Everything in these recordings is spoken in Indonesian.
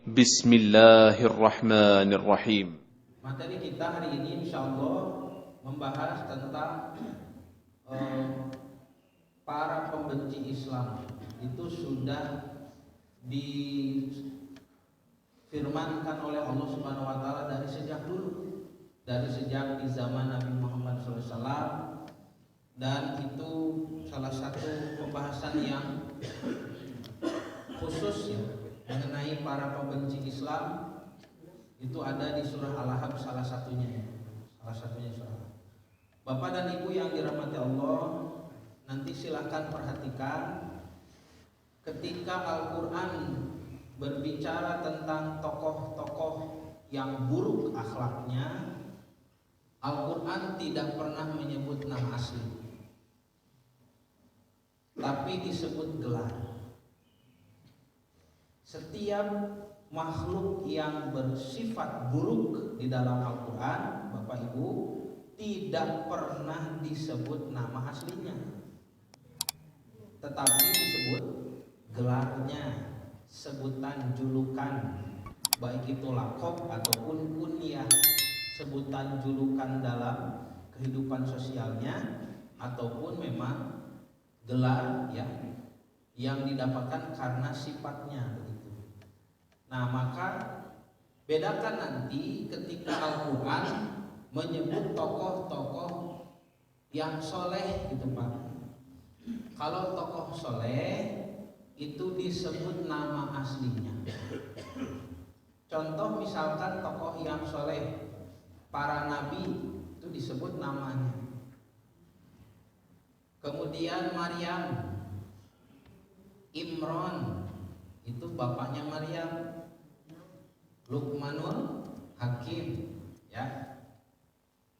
Bismillahirrahmanirrahim. Materi kita hari ini insya Allah membahas tentang para pembenci Islam. Itu sudah difirmankan oleh Allah Subhanahu Wa Taala dari sejak dulu, dari sejak di zaman Nabi Muhammad SAW, dan itu salah satu pembahasan yang khusus ya, mengenai para pembenci Islam. Itu ada di surah Al-Ahzab salah satunya surah. Bapak dan Ibu yang dirahmati Allah, nanti silahkan perhatikan ketika Al-Quran berbicara tentang tokoh-tokoh yang buruk akhlaknya, Al-Quran tidak pernah menyebut nama asli, tapi disebut gelar. Setiap makhluk yang bersifat buruk di dalam Al-Quran, Bapak Ibu, tidak pernah disebut nama aslinya, tetapi disebut gelarnya, sebutan julukan, baik itu laqab ataupun kunyah, sebutan julukan dalam kehidupan sosialnya, ataupun memang gelar ya, yang didapatkan karena sifatnya. Nah, maka bedakan nanti ketika Al-Quran menyebut tokoh-tokoh yang soleh gitu Pak. Kalau tokoh soleh itu disebut nama aslinya. Contoh misalkan tokoh yang soleh, para nabi itu disebut namanya. Kemudian Maryam, Imran itu bapaknya Maryam, Luqmanul Hakim ya.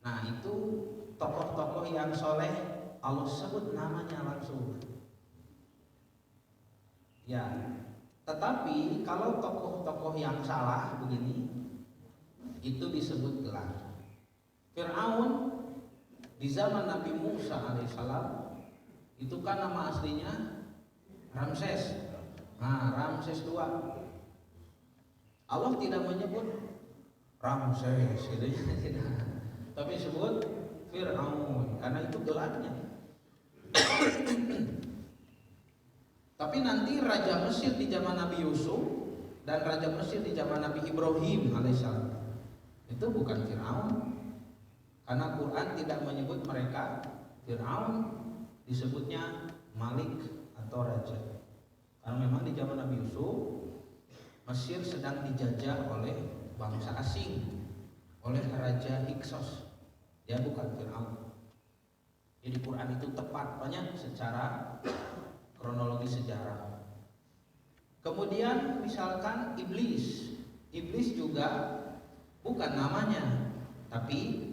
Nah, itu tokoh-tokoh yang soleh Allah sebut namanya langsung ya. Tetapi kalau tokoh-tokoh yang salah begini, itu disebut gelar. Fir'aun di zaman Nabi Musa alaihissalam itu kan nama aslinya Ramses. Nah, Ramses II. Allah tidak menyebut Ramses, tidak. Tapi sebut Fir'aun karena itu gelarnya. Tapi nanti Raja Mesir di zaman Nabi Yusuf dan Raja Mesir di zaman Nabi Ibrahim alaihissalam itu bukan Fir'aun, karena Quran tidak menyebut mereka Fir'aun, disebutnya Malik atau Raja. Karena memang di zaman Nabi Yusuf Mesir sedang dijajah oleh bangsa asing, oleh Raja Hyksos. Dia bukan Fir'aun. Jadi Quran itu tepat banyak secara kronologi sejarah. Kemudian misalkan Iblis. Iblis juga bukan namanya, tapi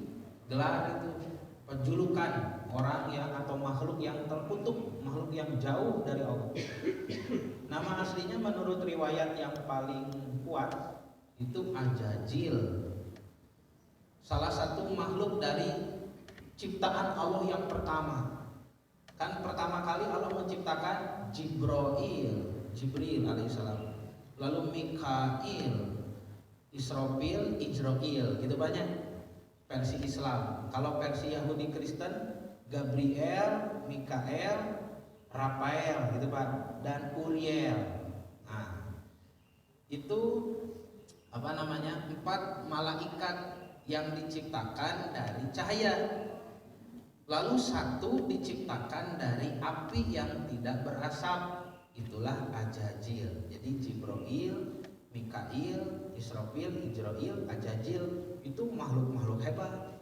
gelar itu, penjulukan orang yang atau makhluk yang terkutuk, makhluk yang jauh dari Allah. Nama aslinya menurut riwayat yang paling kuat itu Ajajil, salah satu makhluk dari ciptaan Allah yang pertama. Kan pertama kali Allah menciptakan Jibril alaihissalam, lalu Mikail, Israfil, Ijrail, gitu banyak versi Islam. Kalau versi Yahudi Kristen, Gabriel, Mikael, Rafael gitu Pak, dan Uriel. Nah, itu empat malaikat yang diciptakan dari cahaya. Lalu satu diciptakan dari api yang tidak berasap, itulah Ajajil. Jadi Jibril, Mikail, Israfil, Ijrail, Ajajil itu makhluk-makhluk hebat.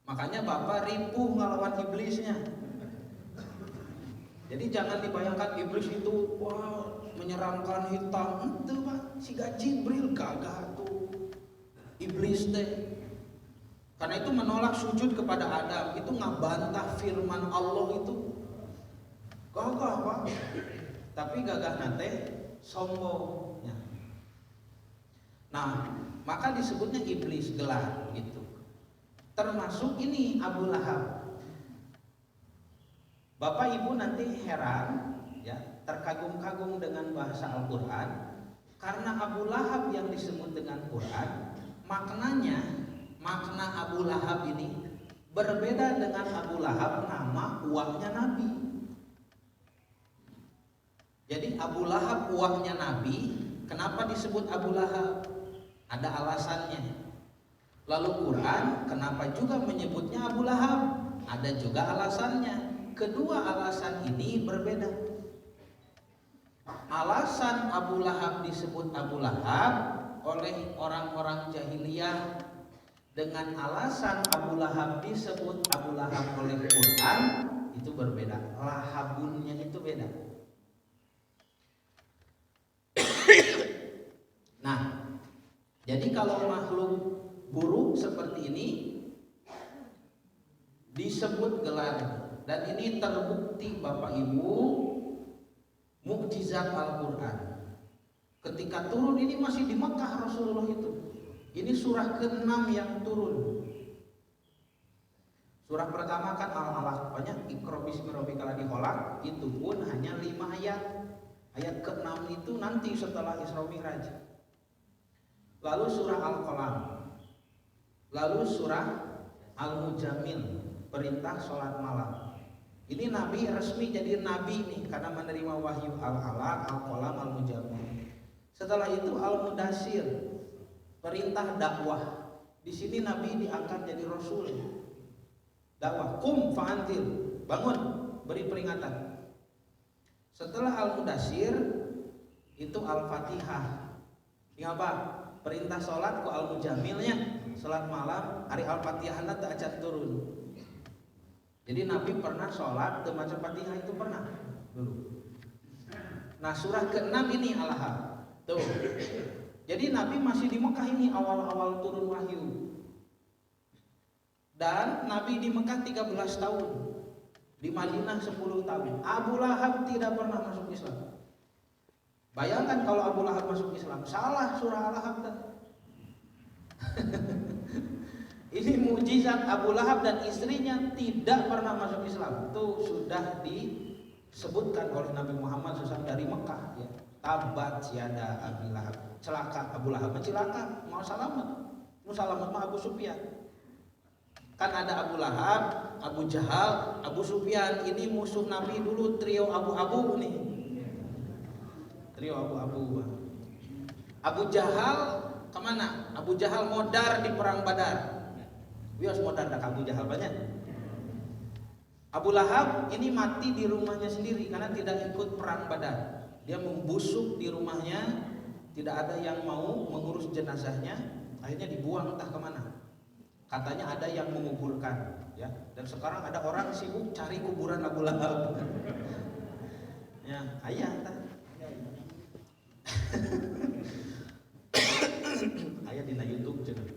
Makanya Bapak ripuh ngelawan iblisnya. Jadi jangan dibayangkan iblis itu menyeramkan, hitam. Itu Pak, si Jibril gagah tuh iblis teh. Karena itu menolak sujud kepada Adam, itu ngabantah firman Allah itu gagah Pak. Tapi gagah nate sombongnya. Nah, maka disebutnya iblis, gelar gitu. Termasuk ini Abu Lahab. Bapak Ibu nanti heran ya, terkagum-kagum dengan bahasa Al-Quran. Karena Abu Lahab yang disebut dengan Quran, makna Abu Lahab ini berbeda dengan Abu Lahab nama uaknya Nabi. Jadi Abu Lahab uaknya Nabi, kenapa disebut Abu Lahab? Ada alasannya. Lalu Quran kenapa juga menyebutnya Abu Lahab? Ada juga alasannya. Kedua alasan ini berbeda. Alasan Abu Lahab disebut Abu Lahab oleh orang-orang jahiliyah, dengan alasan Abu Lahab disebut Abu Lahab oleh Quran itu berbeda. Lahabunnya itu beda. Nah, jadi kalau makhluk buruk seperti ini disebut gelar, dan ini terbukti Bapak Ibu mukjizat Al-Quran. Ketika turun ini masih di Mekah Rasulullah itu. Ini surah ke-6 yang turun. Surah pertama kan Al-Alaq, banyak Iqra bismi rabbikal ladzi khalaq, itu pun hanya 5 ayat. Ayat ke-6 itu nanti setelah Isra Mi'raj. Lalu surah Al-Qalam. Lalu surah Al-Mujammil, perintah sholat malam. Ini Nabi resmi jadi Nabi nih karena menerima wahyu Al-Alaq, Al-Qalam, Al-Mujammil. Setelah itu Al-Mudassir, perintah dakwah. Di sini Nabi diangkat jadi Rasul. Dakwah, qum fa'anzir, bangun, beri peringatan. Setelah Al-Mudassir itu Al-Fatihah. Ini apa? Perintah sholat ku Al-Mujammilnya, sholat malam, hari Al-Fatihah nanti akan turun. Jadi Nabi pernah sholat membaca Fatihah itu pernah dulu. Nah surah ke-6 ini Al-Lahab. Tuh. Jadi Nabi masih di Mekah ini awal-awal turun wahyu. Dan Nabi di Mekah 13 tahun. Di Madinah 10 tahun. Abu Lahab tidak pernah masuk Islam. Bayangkan kalau Abu Lahab masuk Islam, salah surah Al-Lahab. Ini mukjizat Abu Lahab dan istrinya tidak pernah masuk Islam. Itu sudah disebutkan oleh Nabi Muhammad SAW dari Mekah. Ya. Tabat yada Abi Lahab. Celaka Abu Lahab, celaka. Mau selamat. Mau selamat mah Abu Sufyan. Kan ada Abu Lahab, Abu Jahal, Abu Sufyan. Ini musuh Nabi dulu, trio abu-abu nih. Trio abu-abu. Abu Jahal kemana? Abu Jahal modar di perang Badar. Bios modar dak Abu Jahal banyak. Abu Lahab ini mati di rumahnya sendiri karena tidak ikut perang Badar. Dia membusuk di rumahnya, tidak ada yang mau mengurus jenazahnya, akhirnya dibuang entah kemana. Katanya ada yang menguburkan, ya. Dan sekarang ada orang sibuk cari kuburan Abu Lahab. Ya, ayah entah. Ayah di YouTube channel.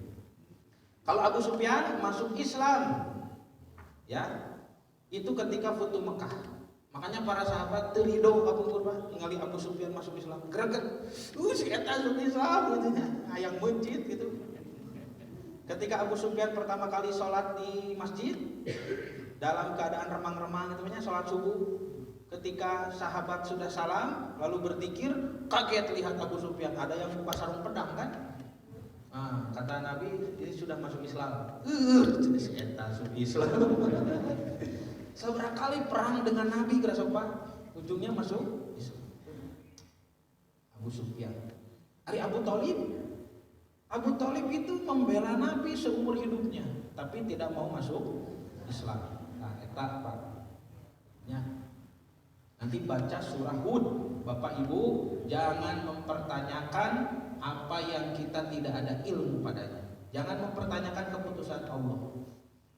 Kalau Abu Sufyan masuk Islam, ya, itu ketika Futuh Mekah. Makanya para sahabat terido Abu Kurban ningali Abu Sufyan masuk Islam. Greget, si eta masuk Islam katanya, hayang masjid gitu. Ketika Abu Sufyan pertama kali sholat di masjid dalam keadaan remang-remang itu namanya sholat subuh. Ketika sahabat sudah salam lalu berzikir, kaget lihat Abu Sufyan ada yang buka sarung pedang kan. Nah, kata Nabi ini sudah masuk Islam. Si eta masuk Islam. Seberapa kali perang dengan Nabi kerasopan, ujungnya masuk Islam. Abu Sufyan. Ari Abu Thalib itu membela Nabi seumur hidupnya, tapi tidak mau masuk Islam. Nah, eta apa? Ya. Nanti baca surah Hud, Bapak Ibu jangan mempertanyakan apa yang kita tidak ada ilmu padanya. Jangan mempertanyakan keputusan Allah.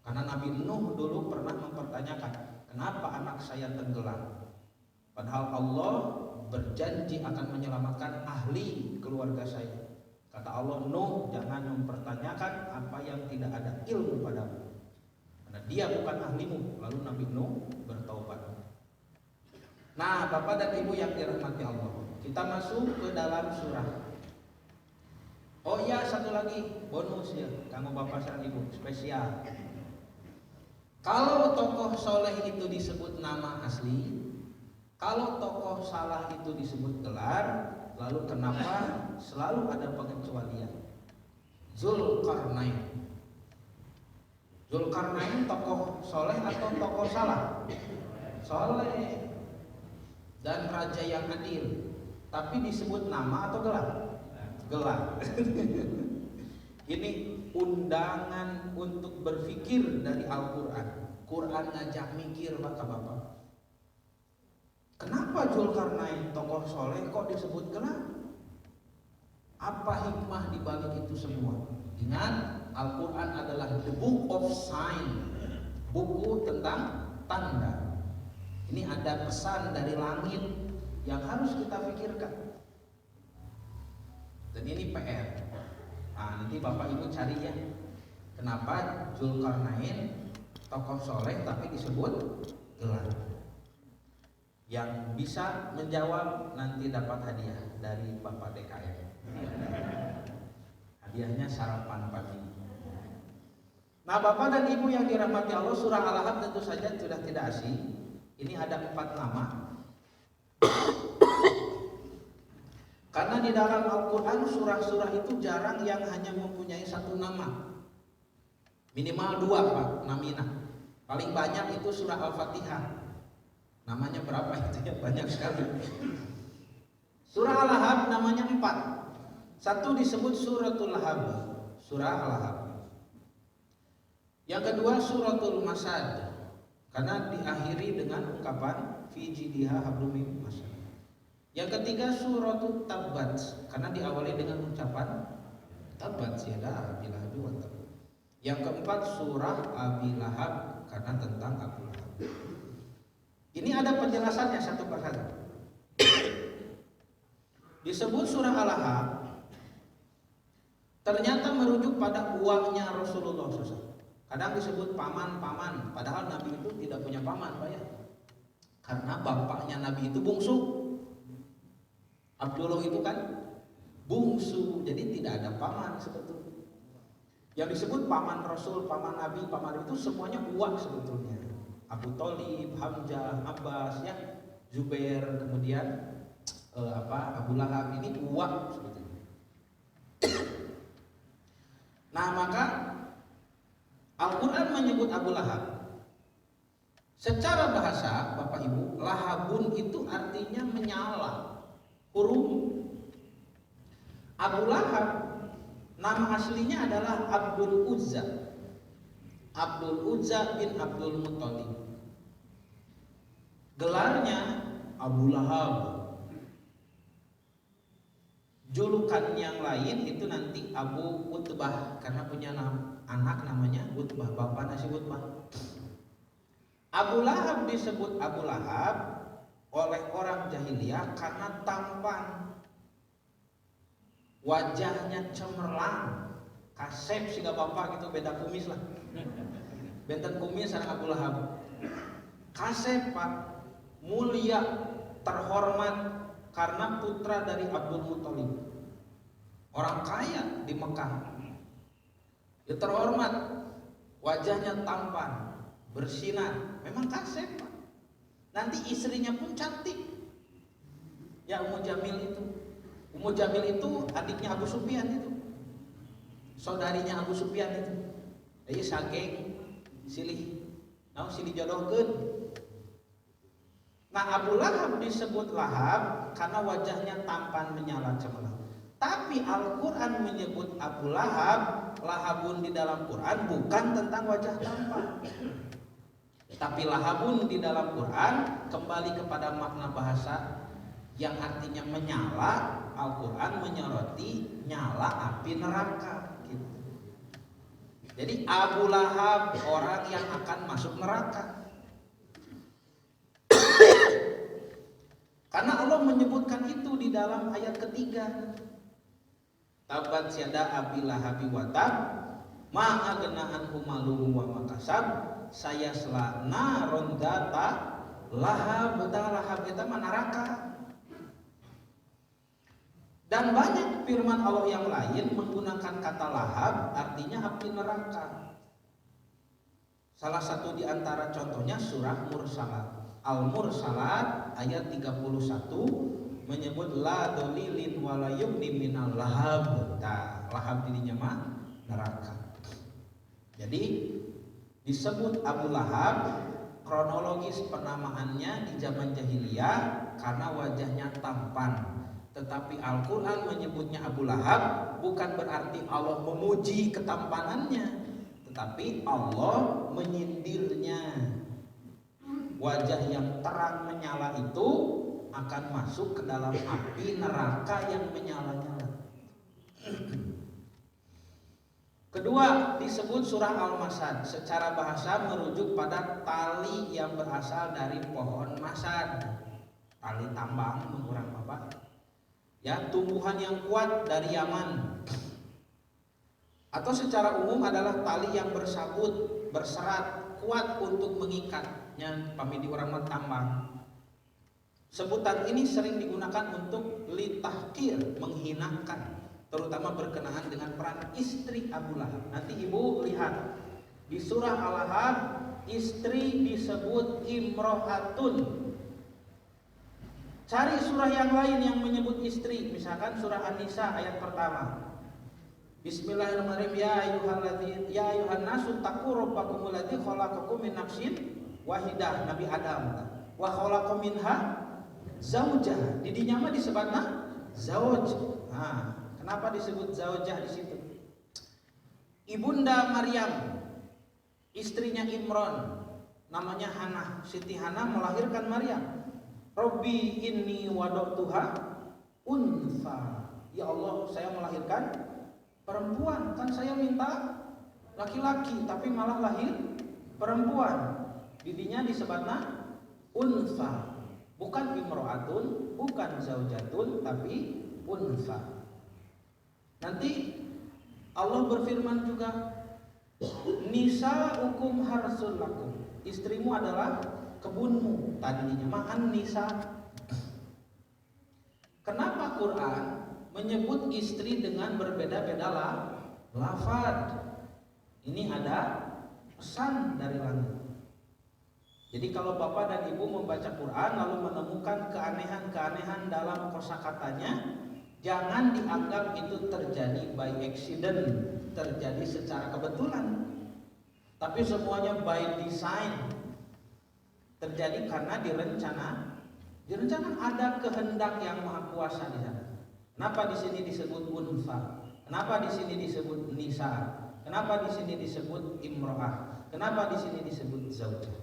Karena Nabi Nuh dulu pernah mempertanyakan, kenapa anak saya tenggelam? Padahal Allah berjanji akan menyelamatkan ahli keluarga saya. Kata Allah, Nuh jangan mempertanyakan apa yang tidak ada ilmu padamu. Karena dia bukan ahlimu. Lalu Nabi Nuh bertaubat. Nah, Bapak dan Ibu yang dirahmati Allah, kita masuk ke dalam surah. Oh iya, satu lagi bonus ya, kamu Bapak dan Ibu spesial. Kalau tokoh soleh itu disebut nama asli, Kalau tokoh salah itu disebut gelar, lalu kenapa selalu ada pengecualian? Zulkarnain. Zulkarnain tokoh soleh atau tokoh salah? Soleh. Dan raja yang adil. Tapi disebut nama atau gelar? Gelar. Ini undangan untuk berpikir dari Al-Quran. Quran ngajak mikir bapak-bapak. Kenapa Zulkarnain tokoh soleh kok disebut gelar? Apa hikmah di balik itu semua? Ingat, Al-Quran adalah the book of sign, buku tentang tanda. Ini ada pesan dari langit yang harus kita pikirkan. Dan ini PR. Nah, nanti Bapak Ibu cari ya, kenapa Zulkarnain tokoh soleh tapi disebut gelar. Yang bisa menjawab nanti dapat hadiah dari Bapak DKM. Hadiahnya sarapan pagi. Nah, Bapak dan Ibu yang dirahmati Allah, surah Al-Ahzab tentu saja sudah tidak asing. Ini ada 4 nama. Karena di dalam Al-Quran surah-surah itu jarang yang hanya mempunyai 1 nama. Minimal 2 Pak, namina. Paling banyak itu surah Al-Fatihah. Namanya berapa itu ya? Banyak sekali. Surah Al-Ahzab namanya 4. 1 disebut suratul Lahab, surah Al-Ahzab. Yang kedua suratul Masad, karena diakhiri dengan ungkapan fi jidha hablum min masad. Yang ketiga suratul Tabbat, karena diawali dengan ucapan Tabbat yada Abi Lahab wa tab. Yang keempat surah Abi Lahab, karena tentang Abu Lahab. Ini ada penjelasannya satu persatu. Disebut surah Al-Ahzab ternyata merujuk pada uangnya Rasulullah SAW. Kadang disebut paman-paman, padahal Nabi itu tidak punya paman, Pak ya. Karena bapaknya Nabi itu bungsu. Abdullah itu kan bungsu, jadi tidak ada paman sebetulnya. Yang disebut paman Rasul, paman Nabi, paman itu semuanya uang sebetulnya. Abu Thalib, Hamzah, Abbas, ya, Zubair, kemudian Abu Lahab, ini uang sebetulnya. Nah, maka Al-Quran menyebut Abu Lahab. Secara bahasa, Bapak Ibu, lahabun itu artinya menyala, huruf. Abu Lahab nama aslinya adalah Abdul Uzza. Abdul Uzza bin Abdul Muttalib. Gelarnya Abu Lahab. Julukan yang lain itu nanti Abu Utbah, karena punya anak namanya Utbah, bapak nasi Utbah. Abu Lahab disebut Abu Lahab oleh orang jahiliyah karena tampan, wajahnya cemerlang, kasep sehingga bapak gitu, beda kumis lah. Benten kumis sareng Abu Lahab. Kasep Pak, mulia, terhormat karena putra dari Abdul Muttalib. Orang kaya di Mekah. Ya terhormat, wajahnya tampan, bersinar. Memang kasep Pak. Nanti istrinya pun cantik. Ya Ummu Jamil itu. Ummu Jamil itu adiknya Abu Sufyan itu. Saudarinya Abu Sufyan itu. Jadi saking silih, silih jodohkeun. Nah, Abu Lahab disebut Lahab karena wajahnya tampan menyala cemerlang. Tapi Al-Quran menyebut Abu Lahab, lahabun di dalam Quran bukan tentang wajah tampan. Tapi lahabun di dalam Quran kembali kepada makna bahasa yang artinya menyala. Al-Quran menyoroti nyala api neraka. Gitu. Jadi Abu Lahab orang yang akan masuk neraka. Karena Allah menyebutkan itu di dalam ayat ketiga. Tabat yada Abi Lahab wa tab, ma aghna anhu maluhu wa ma kasab, sayasla naron data lahab. Lahab eta mah neraka. Dan banyak firman Allah yang lain menggunakan kata lahab artinya api neraka. Salah satu di antara contohnya surah Mursalat. Al-Mursalat ayat 31 menyebut la dolilin wala yugni minal lahab. Nah, lahab dirinya mah neraka. Jadi disebut Abu Lahab, kronologis penamaannya di zaman jahiliyah karena wajahnya tampan. Tetapi Al-Quran menyebutnya Abu Lahab bukan berarti Allah memuji ketampanannya, tetapi Allah menyindirnya. Wajah yang terang menyala itu akan masuk ke dalam api neraka yang menyala-nyala. Kedua, disebut surah Al-Masad. Secara bahasa merujuk pada tali yang berasal dari pohon masad. Tali tambang mengurang bapak. Ya, tumbuhan yang kuat dari Yaman. Atau secara umum adalah tali yang bersabut, berserat, kuat untuk mengikatnya pamidi orang tambang. Sebutan ini sering digunakan untuk litahkir, menghinakan, terutama berkenaan dengan peran istri Abu Lahab. Nanti ibu lihat di surah Al-Lahab istri disebut imro'atun. Cari surah yang lain yang menyebut istri, misalkan surah An-Nisa ayat pertama. Bismillahirrahmanirrahim. Ya ayuhan nasu taqu rabbakumul ladzi khalaqakum min nafsin wahidah, Nabi Adam. Wa khalaqa minha zaujah. Didinya mah disebutna zauj. Nah, kenapa disebut zaujah di situ? Ibunda Maryam, istrinya Imron, namanya Hana. Siti Hana melahirkan Maryam. Robbi inni wada'tuha unsa. Ya Allah, saya melahirkan perempuan. Kan saya minta laki-laki, tapi malah lahir perempuan. Didinya disebutna unsa. Bukan imro'atun, bukan zaujatun, tapi unsa. Nanti Allah berfirman juga, nisa'ukum harsul lakum. Istrimu adalah kebunmu. Tadinya mahan nisa. Kenapa Quran menyebut istri dengan berbeda-beda lafaz? Ini ada pesan dari langit. Jadi kalau bapak dan ibu membaca Quran lalu menemukan keanehan-keanehan dalam kosakatanya, jangan dianggap itu terjadi by accident, terjadi secara kebetulan, tapi semuanya by design. Terjadi karena direncana ada kehendak yang maha kuasa di sana. Kenapa di sini disebut unsa? Kenapa di sini disebut nisa? Kenapa di sini disebut imro'ah? Kenapa di sini disebut zaujah?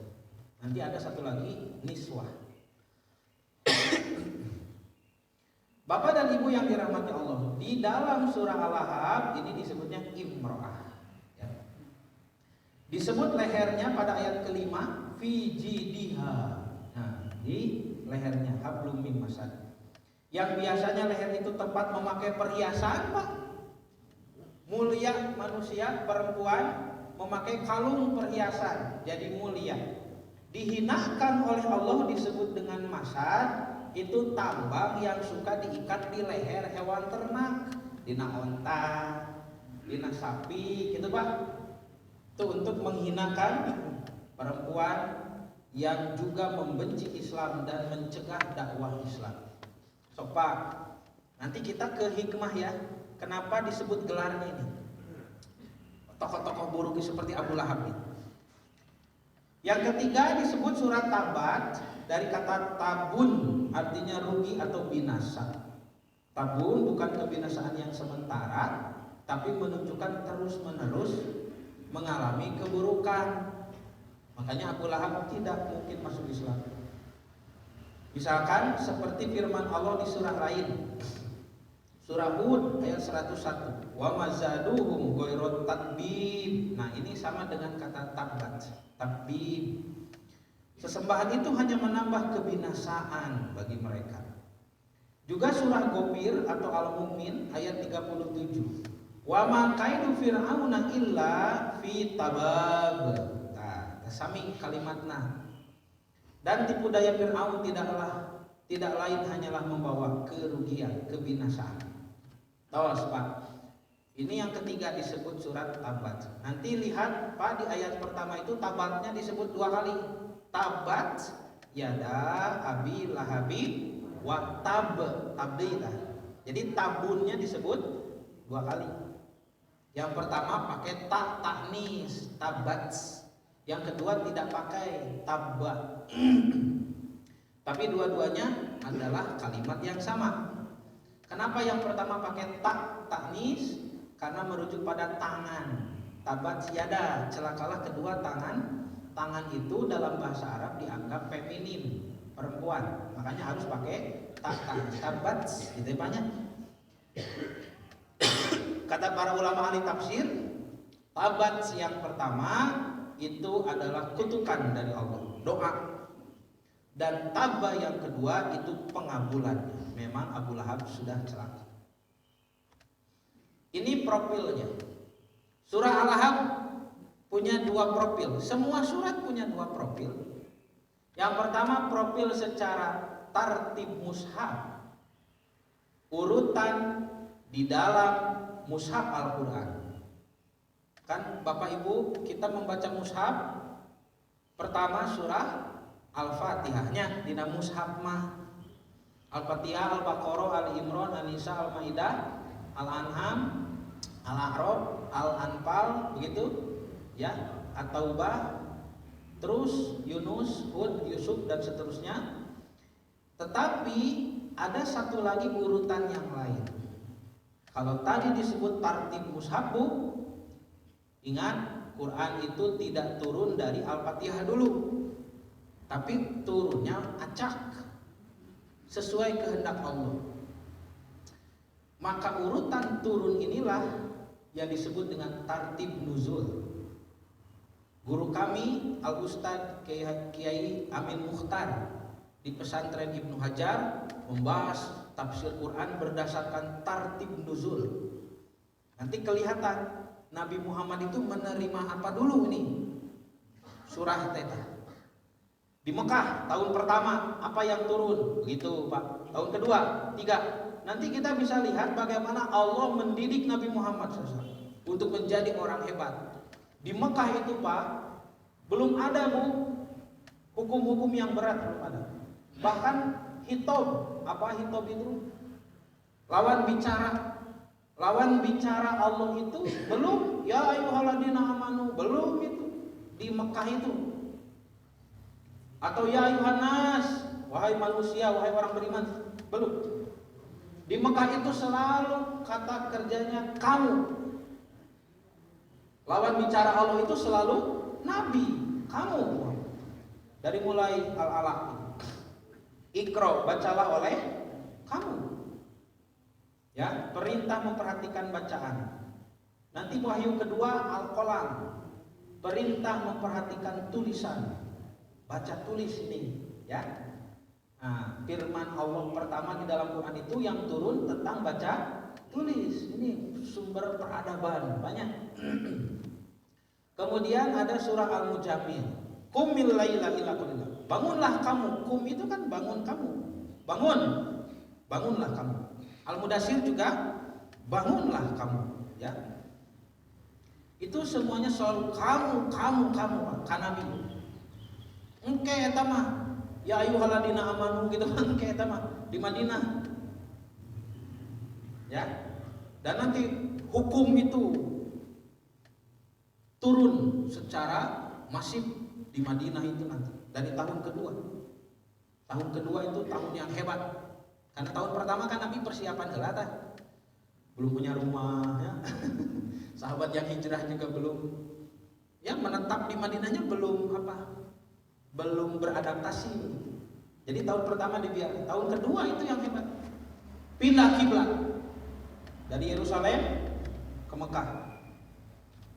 Nanti ada satu lagi niswah. Bapak dan ibu yang dirahmati Allah, di dalam surah Al-Lahab ini disebutnya imro'ah. Ya. Disebut lehernya pada ayat kelima. Fi jidiha. Nah, di lehernya hablum min masad. Yang biasanya leher itu tempat memakai perhiasan, Pak. Mulia manusia perempuan memakai kalung perhiasan, jadi mulia. Dihinakan oleh Allah disebut dengan masad. Itu tambang yang suka diikat di leher hewan ternak, dina onta, dina sapi, gitu Pak. Itu untuk menghinakan perempuan yang juga membenci Islam dan mencegah dakwah Islam. So Pak, nanti kita ke hikmah ya. Kenapa disebut gelarnya ini? Tokoh-tokoh buruk seperti Abu Lahab ini. Yang ketiga disebut surat Tabat dari kata tabun, artinya rugi atau binasa. Tabun bukan kebinasaan yang sementara, tapi menunjukkan terus-menerus mengalami keburukan. Makanya Abu Lahab tidak mungkin masuk Islam. Misalkan seperti firman Allah di surah lain, surah Hud ayat 101, wa mazaduhum ghairat tatbib. Nah, ini sama dengan kata tabat, tatbib. Sesembahan itu hanya menambah kebinasaan bagi mereka. Juga surah Ghafir atau Al-Mu'min ayat 37, wa ma kaidu fir'auna illa fi tabab. Sami kalimatna. Dan tipu daya Fir'aun tidak lain hanyalah membawa kerugian, kebinasaan. Tawas Pak. Ini yang ketiga disebut surat Tabat. Nanti lihat Pak, di ayat pertama itu tabatnya disebut 2 kali. Tabat yada abi lahabi wa tab. Jadi tabunnya disebut 2 kali. Yang pertama pakai ta taknis, tabats. Yang kedua tidak pakai tabba. Tapi dua-duanya adalah kalimat yang sama. Kenapa yang pertama pakai ta taknis? Karena merujuk pada tangan. Tabat yada, celakalah kedua tangan. Tangan itu dalam bahasa Arab dianggap feminim, perempuan. Makanya harus pakai ta taknis. Tabat gitu banyak. Kata para ulama ahli tafsir, tabat yang pertama itu adalah kutukan dari Allah, doa. Dan tabba yang kedua itu pengabulan. Memang Abu Lahab sudah celaka. Ini profilnya. Surah Al-Lahab punya 2 profil. Semua surat punya 2 profil. Yang pertama profil secara tartib mushaf, urutan di dalam mushaf Al-Quran. Kan Bapak Ibu kita membaca mushaf, pertama surah Al-Fatihahnya dina mushaf mah Al-Fatihah, Al-Baqarah, Al-Imran, An-Nisa, Al-Maidah, Al-An'am, Al-A'raf, Al-Anfal, begitu ya, At-Taubah, terus Yunus, Hud, Yusuf dan seterusnya. Tetapi ada satu lagi urutan yang lain. Kalau tadi disebut tartib mushafu, ingat Quran itu tidak turun dari Al-Fatihah dulu, tapi turunnya acak sesuai kehendak Allah. Maka urutan turun inilah yang disebut dengan tartib nuzul. Guru kami Al-Ustadz Kiai Amin Mukhtar di pesantren Ibnu Hajar membahas tafsir Quran berdasarkan tartib nuzul. Nanti kelihatan Nabi Muhammad itu menerima apa dulu ini surah Teta. Di Mekah tahun pertama apa yang turun, begitu Pak. Tahun kedua, 3. Nanti kita bisa lihat bagaimana Allah mendidik Nabi Muhammad SAW untuk menjadi orang hebat. Di Mekah itu Pak, belum ada Bu hukum-hukum yang berat, belum ada. Bahkan hitob, apa hitob itu? Lawan bicara Allah itu belum. Ya ayyuhalladzina amanu, belum itu di Mekah itu. Atau ya ayuhan nas, wahai manusia, wahai orang beriman, belum. Di Mekah itu selalu kata kerjanya kamu. Lawan bicara Allah itu selalu nabi, kamu. Dari mulai Al-Alaq, Iqra, bacalah oleh kamu. Ya, perintah memperhatikan bacaan. Nanti wahyu kedua Al-Qalam, perintah memperhatikan tulisan. Baca tulis ini, ya. Nah, firman Allah pertama di dalam Quran itu yang turun tentang baca tulis. Ini sumber peradaban banyak. Kemudian ada surah Al-Mujammil. Qumil laila illa qalila. Bangunlah kamu. Qum itu kan bangun kamu. Bangunlah kamu. Al-Mudassir juga bangunlah kamu, ya. Itu semuanya soal kamu, kan Nabi. Engke eta mah ya ayyuhalladzina amanu gitu kan, engke eta mah di Madinah. Ya. Dan nanti hukum itu turun secara masif di Madinah itu nanti dari tahun kedua. Tahun kedua itu tahun yang hebat. Karena tahun pertama kan Nabi persiapan heula, belum punya rumah, ya. Sahabat yang hijrah juga belum, ya, menetap di Madinahnya belum beradaptasi. Jadi tahun pertama dibiarkan. Tahun kedua itu yang hebat. Pindah kiblat dari Yerusalem ke Mekah.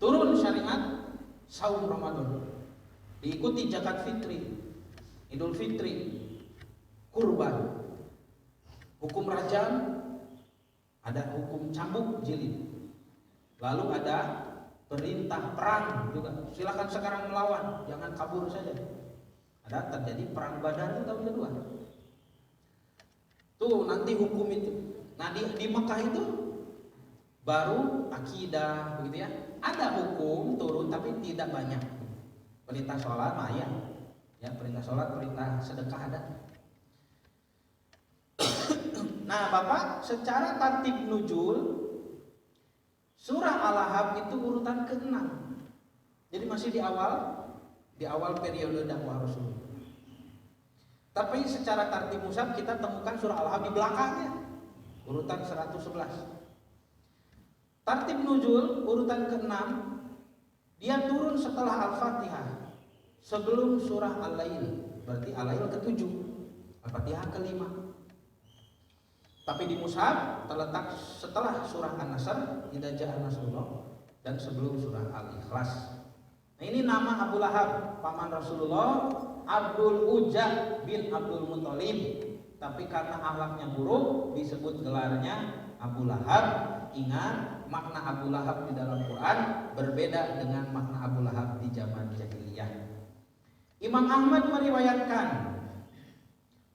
Turun syariat saum Ramadan. Diikuti zakat fitri, Idul Fitri, kurban. Hukum rajam, ada hukum cambuk jilid. Lalu ada perintah perang juga. Silakan sekarang melawan, jangan kabur saja. Ada terjadi perang Badar itu tahun kedua. Tuh nanti hukum itu. Nah di Mekah itu baru akidah, begitu ya. Ada hukum turun tapi tidak banyak. Perintah sholat, ya. Ya, perintah sholat, perintah sedekah ada. Nah, Bapak, secara tartib nuzul surah Al-Ahzab itu urutan ke-6. Jadi masih di awal periode dakwah Rasul. Tapi secara tartib mushaf kita temukan surah Al-Ahzab di belakangnya, urutan 111. Tartib nuzul urutan ke-6, dia turun setelah Al-Fatihah, sebelum surah Al-Lail, berarti Al-Lail ke-7, Al-Fatihah ke-5. Tapi di mushaf terletak setelah surah An-Nasr, Idza Jaa Nasrullah, dan sebelum surah Al-Ikhlas. Nah, ini nama Abu Lahab, paman Rasulullah, Abdul Uzza bin Abdul Muthalib. Tapi karena akhlaknya buruk disebut gelarnya Abu Lahab. Ingat, makna Abu Lahab di dalam Quran berbeda dengan makna Abu Lahab di zaman jahiliyah. Imam Ahmad meriwayatkan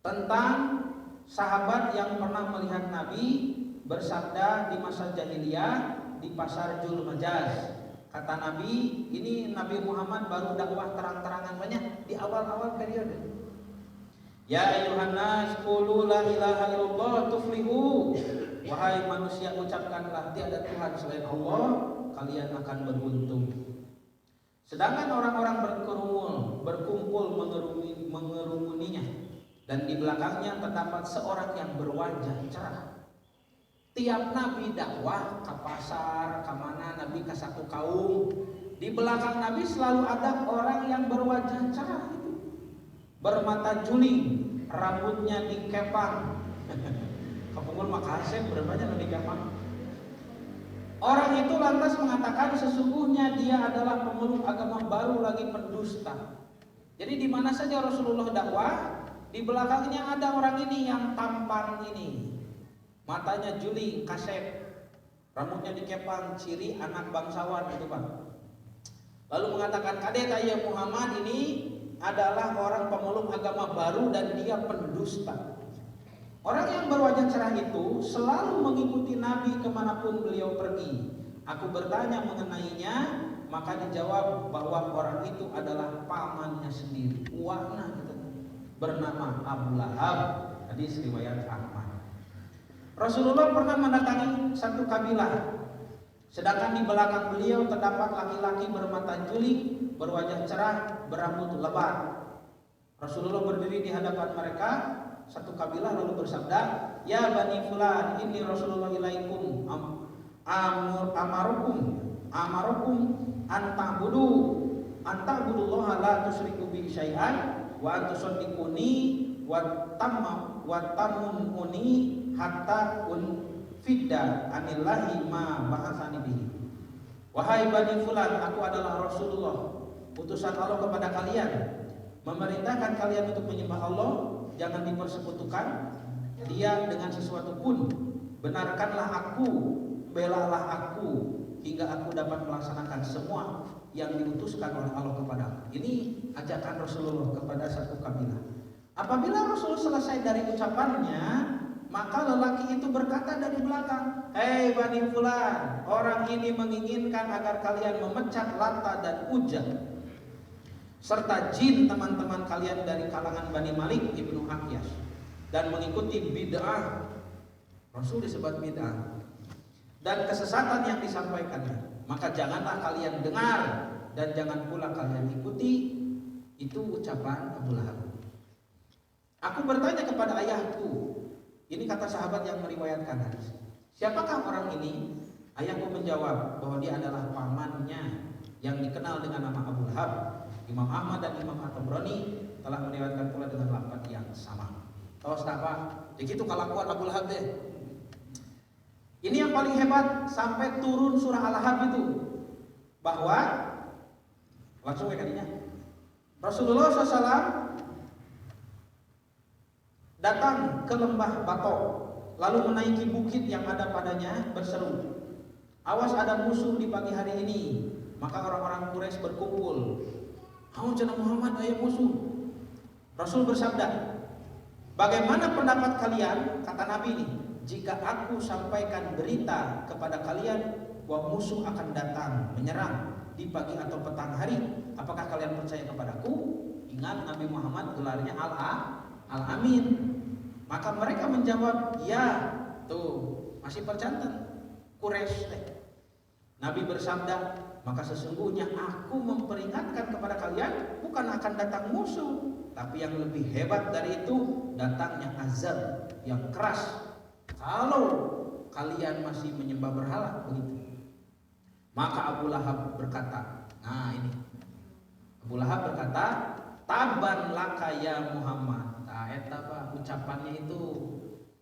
tentang sahabat yang pernah melihat Nabi bersabda di masa jahiliyah di pasar Jul Majaz. Kata Nabi, ini Nabi Muhammad baru dakwah terang-terangan banyak di awal-awal periode. Ya ayyuhan nas qulu la ilaha illallah tuflihu. Wahai manusia, ucapkanlah tiada Tuhan selain Allah, kalian akan beruntung. Sedangkan orang-orang berkumpul mengerumuninya, dan di belakangnya terdapat seorang yang berwajah cerah. Tiap Nabi dakwah ke pasar, ke mana Nabi ke satu kaum, di belakang Nabi selalu ada orang yang berwajah cerah itu, bermata juling, rambutnya dikepang. Kapungul makasih berbanyak dikepang. Orang itu lantas mengatakan sesungguhnya dia adalah pemeluk agama baru lagi pendusta. Jadi di mana saja Rasulullah dakwah, di belakangnya ada orang ini yang tampan ini. Matanya juling, kasep, rambutnya dikepang, ciri anak bangsawan itu Pak. Lalu mengatakan, "Kadek ya Muhammad ini adalah orang pemeluk agama baru dan dia pendusta." Orang yang berwajah cerah itu selalu mengikuti Nabi kemanapun beliau pergi. Aku bertanya mengenainya, maka dijawab bahwa orang itu adalah pamannya sendiri, uakna gitu, bernama Abu Lahab. Hadis riwayat Ahmad. Rasulullah pernah mendatangi satu kabilah, sedangkan di belakang beliau terdapat laki-laki bermata juling, berwajah cerah, berambut lebat. Rasulullah berdiri di hadapan mereka, satu kabilah, lalu bersabda, "Ya Bani Fulan, ini Rasulullah ilaikum amarukum anta'budullaha la tusyriku bihi syai'an wa antusaddiquni wa tamununi hatta fidda anillahi ma ba'atsani bihi." Wahai Bani Fulan, aku adalah Rasulullah, utusan Allah kepada kalian, memerintahkan kalian untuk menyembah Allah, jangan dipersekutukan Dia dengan sesuatu pun. Benarkanlah aku, belalah aku, hingga aku dapat melaksanakan semua yang diutuskan oleh Allah kepadaku. Ini ajakan Rasulullah kepada satu kabilah. Apabila Rasulullah selesai dari ucapannya, maka lelaki itu berkata dari belakang, "Hei Bani Fulan, orang ini menginginkan agar kalian memecat Lata dan Uzza serta jin teman-teman kalian dari kalangan Bani Malik ibnu Aqyas dan mengikuti bid'ah." Rasul disebut bid'ah dan kesesatan yang disampaikannya. Maka janganlah kalian dengar dan jangan pula kalian ikuti. Itu ucapan Abu Lahab. Aku bertanya kepada ayahku, ini kata sahabat yang meriwayatkan hadis, siapakah orang ini? Ayahku menjawab bahwa dia adalah pamannya yang dikenal dengan nama Abu Lahab. Imam Ahmad dan Imam At-Tabrani telah meriwayatkan pula dengan lafaz yang sama. Tahu apa? Begitu kelakuan Abu Lahab deh. Ini yang paling hebat, sampai turun surah Al-Ahzab itu, bahwa langsung kadinya Rasulullah SAW datang ke lembah Batok, lalu menaiki bukit yang ada padanya, berseru, "Awas ada musuh di pagi hari ini." Maka orang-orang Quraisy berkumpul. "Hau cenah Muhammad, aya musuh." Rasul bersabda, "Bagaimana pendapat kalian?" Kata Nabi ini, "Jika aku sampaikan berita kepada kalian bahwa musuh akan datang menyerang di pagi atau petang hari, apakah kalian percaya kepadaku?" Ingat Nabi Muhammad gelarnya Al-Amin. Maka mereka menjawab, ya, tuh masih percantan Quraisy teh. Nabi bersabda, maka sesungguhnya aku memperingatkan kepada kalian bukan akan datang musuh, tapi yang lebih hebat dari itu datangnya azab yang keras kalau kalian masih menyembah berhala begitu. Maka Abu Lahab berkata, nah ini Abu Lahab berkata, taban laka ya Muhammad. Nah, eta apa ucapannya itu,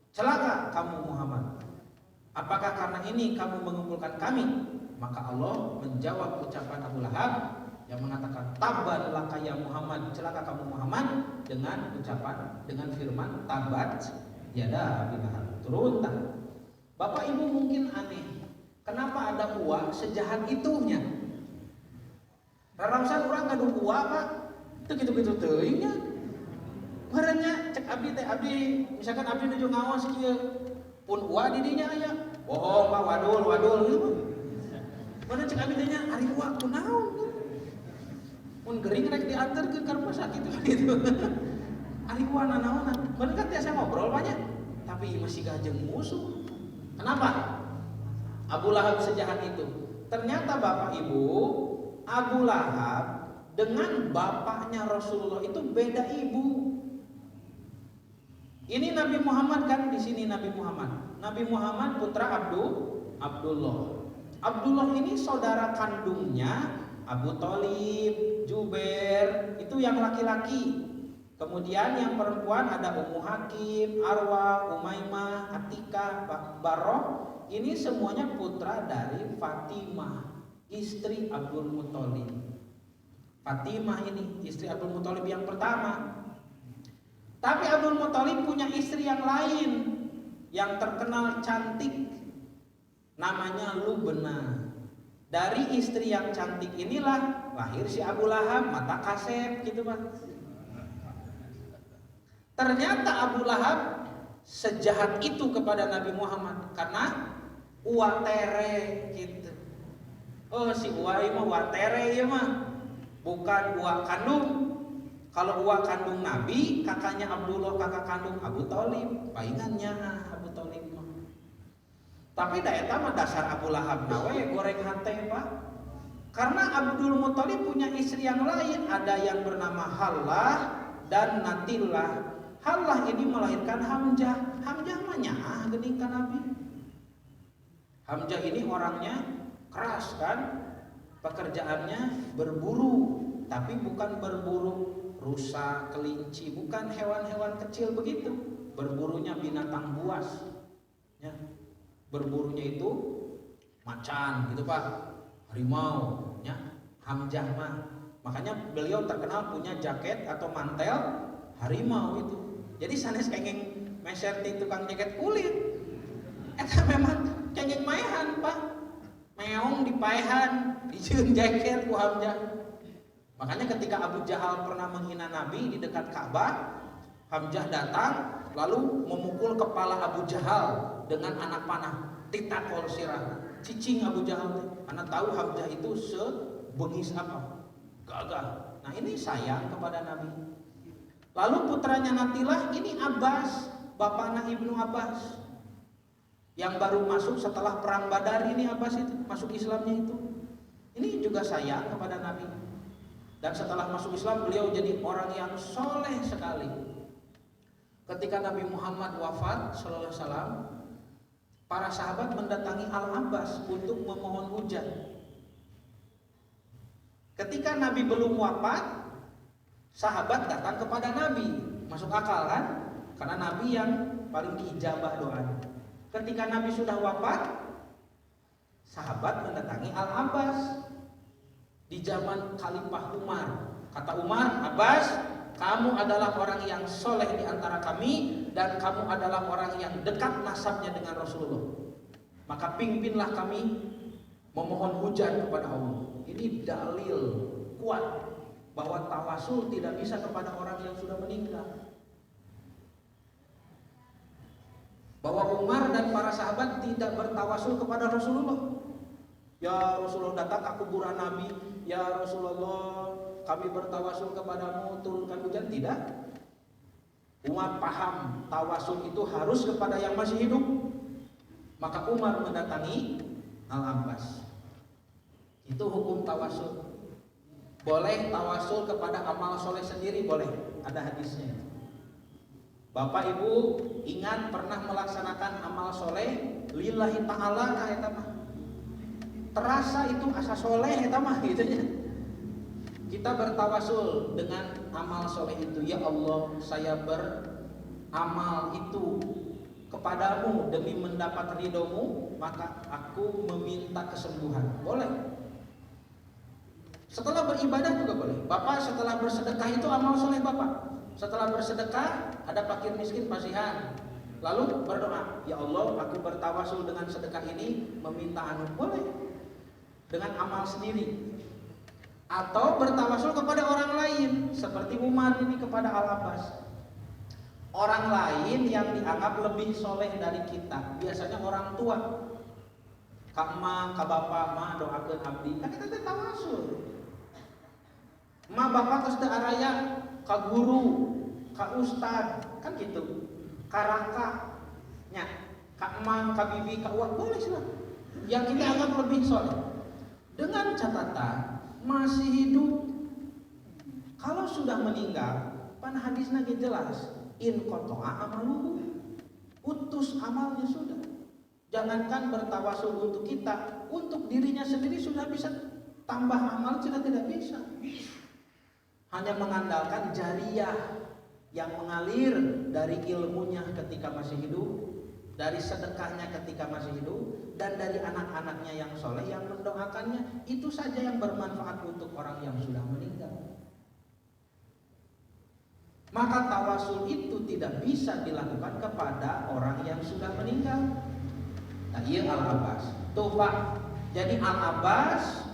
celaka kamu Muhammad. Apakah karena ini kamu mengumpulkan kami? Maka Allah menjawab ucapan Abu Lahab yang mengatakan taban laka ya Muhammad, celaka kamu Muhammad, dengan ucapan, dengan firman tabat yada Abi Lahab. Turun tak? Bapak Ibu mungkin aneh, kenapa ada uang sejahat itunya? Rarausan orang ngadu uang Pak, itu gitu-gitu teuingnya. Barangnya cek abdi teh abdi, misalkan abdi nuju ngawas kieu pun uang di dinya aya. Bohong Pak, wadul gitu. Mana cek abdi teh nya ari uang kunaon? Mun gering rek dianterkeun ka rumah sakit gitu. Ari uang nanaonan. Bener kan tiasa ngobrol banyak, tapi masih gajeng musuh. Kenapa? Abu Lahab sejahat itu. Ternyata Bapak Ibu, Abu Lahab dengan bapaknya Rasulullah itu beda ibu. Ini Nabi Muhammad kan, di sini Nabi Muhammad. Nabi Muhammad putra Abdullah. Abdullah ini saudara kandungnya Abu Thalib, Jubair, itu yang laki-laki. Kemudian yang perempuan ada Ummu Hakim, Arwa, Umaymah, Atikah, Barroh. Ini semuanya putra dari Fatimah, istri Abdul Muthalib. Fatimah ini istri Abdul Muthalib yang pertama. Tapi Abdul Muthalib punya istri yang lain yang terkenal cantik, namanya Lubna. Dari istri yang cantik inilah lahir si Abu Lahab, mata kasep gitu Pak. Ternyata Abu Lahab sejahat itu kepada Nabi Muhammad karena uatere gitu. Oh si uai mah uatere ya mah, bukan uak kandung. Kalau uak kandung Nabi, kakaknya Abdullah, kakak kandung Abu Thalib, paingannya Abu Thalib mah. Tapi da eta mah dasar Abu Lahab nawe goreng hate Pak. Karena Abdul Muthalib punya istri yang lain, ada yang bernama Hallah dan Natillah. Hallah ini melahirkan Hamzah. Hamzah mah nyaah geuning ka Nabi. Hamzah ini orangnya keras kan, pekerjaannya berburu, tapi bukan berburu rusa, kelinci, bukan hewan-hewan kecil begitu. Berburunya binatang buas, ya. Berburunya itu macan gitu Pak, harimau, ya. Hamzah mah, makanya beliau terkenal punya jaket atau mantel harimau itu. Jadi sanes kenging meser di tukang jaket kulit. Eta memang kenging maehan Pak, meong dipaehan, dijieun jaket ku Hamzah. Makanya ketika Abu Jahal pernah menghina Nabi di dekat Ka'bah, Hamzah datang lalu memukul kepala Abu Jahal dengan anak panah, titakol sirah, cicing Abu Jahal. Karena tahu Hamzah itu sebengis apa, gagah. Nah ini sayang kepada Nabi. Lalu putranya Natilah ini Abbas, bapaknya Ibnu Abbas, yang baru masuk setelah perang Badar ini Abbas itu masuk Islamnya itu. Ini juga sayang kepada Nabi. Dan setelah masuk Islam beliau jadi orang yang soleh sekali. Ketika Nabi Muhammad wafat sallallahu alaihi wasallam, para sahabat mendatangi Al-Abbas untuk memohon hujan. Ketika Nabi belum wafat, sahabat datang kepada Nabi. Masuk akal kan? Karena Nabi yang paling diijabah doanya. Ketika Nabi sudah wafat, sahabat mendatangi Al-Abbas. Di zaman Khalifah Umar, kata Umar, Abbas, kamu adalah orang yang soleh di antara kami dan kamu adalah orang yang dekat nasabnya dengan Rasulullah. Maka pimpinlah kami memohon hujan kepada Allah. Ini dalil kuat bahwa tawasul tidak bisa kepada orang yang sudah meninggal. Bahwa Umar dan para sahabat tidak bertawasul kepada Rasulullah. Ya Rasulullah datang ke kuburan Nabi, ya Rasulullah kami bertawasul kepadamu turunkan hujan, tidak. Umar paham tawasul itu harus kepada yang masih hidup. Maka Umar mendatangi Al-Abbas. Itu hukum tawasul. Boleh tawasul kepada amal soleh sendiri, boleh. Ada hadisnya. Bapak Ibu ingat pernah melaksanakan amal soleh lillahi ta'ala kah eta mah? Terasa itu asa soleh eta mah gitu ya. Kita bertawasul dengan amal soleh itu, ya Allah, saya beramal itu kepadamu demi mendapat ridhomu, maka aku meminta kesembuhan. Boleh. Setelah beribadah juga boleh. Bapak setelah bersedekah itu amal soleh Bapak. Setelah bersedekah ada fakir miskin kasihan. Lalu berdoa, ya Allah, aku bertawasul dengan sedekah ini meminta anu. Boleh. Dengan amal sendiri. Atau bertawasul kepada orang lain seperti Umar ini kepada Al-Abbas. Orang lain yang dianggap lebih soleh dari kita, biasanya orang tua. Kak ma, kak bapak, ma doakeun abdi. Kan kita tawasul. Ma bapak geus teu araya, ka guru, ka ustad, kan gitu. Ka raka, nya, ka emang, ka bibi, ka uang, boleh sih. Yang kita anggap lebih soleh. Dengan catatan masih hidup. Kalau sudah meninggal, pan hadisnya jelas, in qata'a amaluhu, putus amalnya sudah. Jangankan bertawasul untuk kita, untuk dirinya sendiri sudah bisa tambah amal, sudah tidak bisa. Hanya mengandalkan jariyah yang mengalir dari ilmunya ketika masih hidup, dari sedekahnya ketika masih hidup, dan dari anak-anaknya yang soleh yang mendoakannya. Itu saja yang bermanfaat untuk orang yang sudah meninggal. Maka tawasul itu tidak bisa dilakukan kepada orang yang sudah meninggal. Nah, iya Al-Abbas. Tuh Pak, jadi Al-Abbas,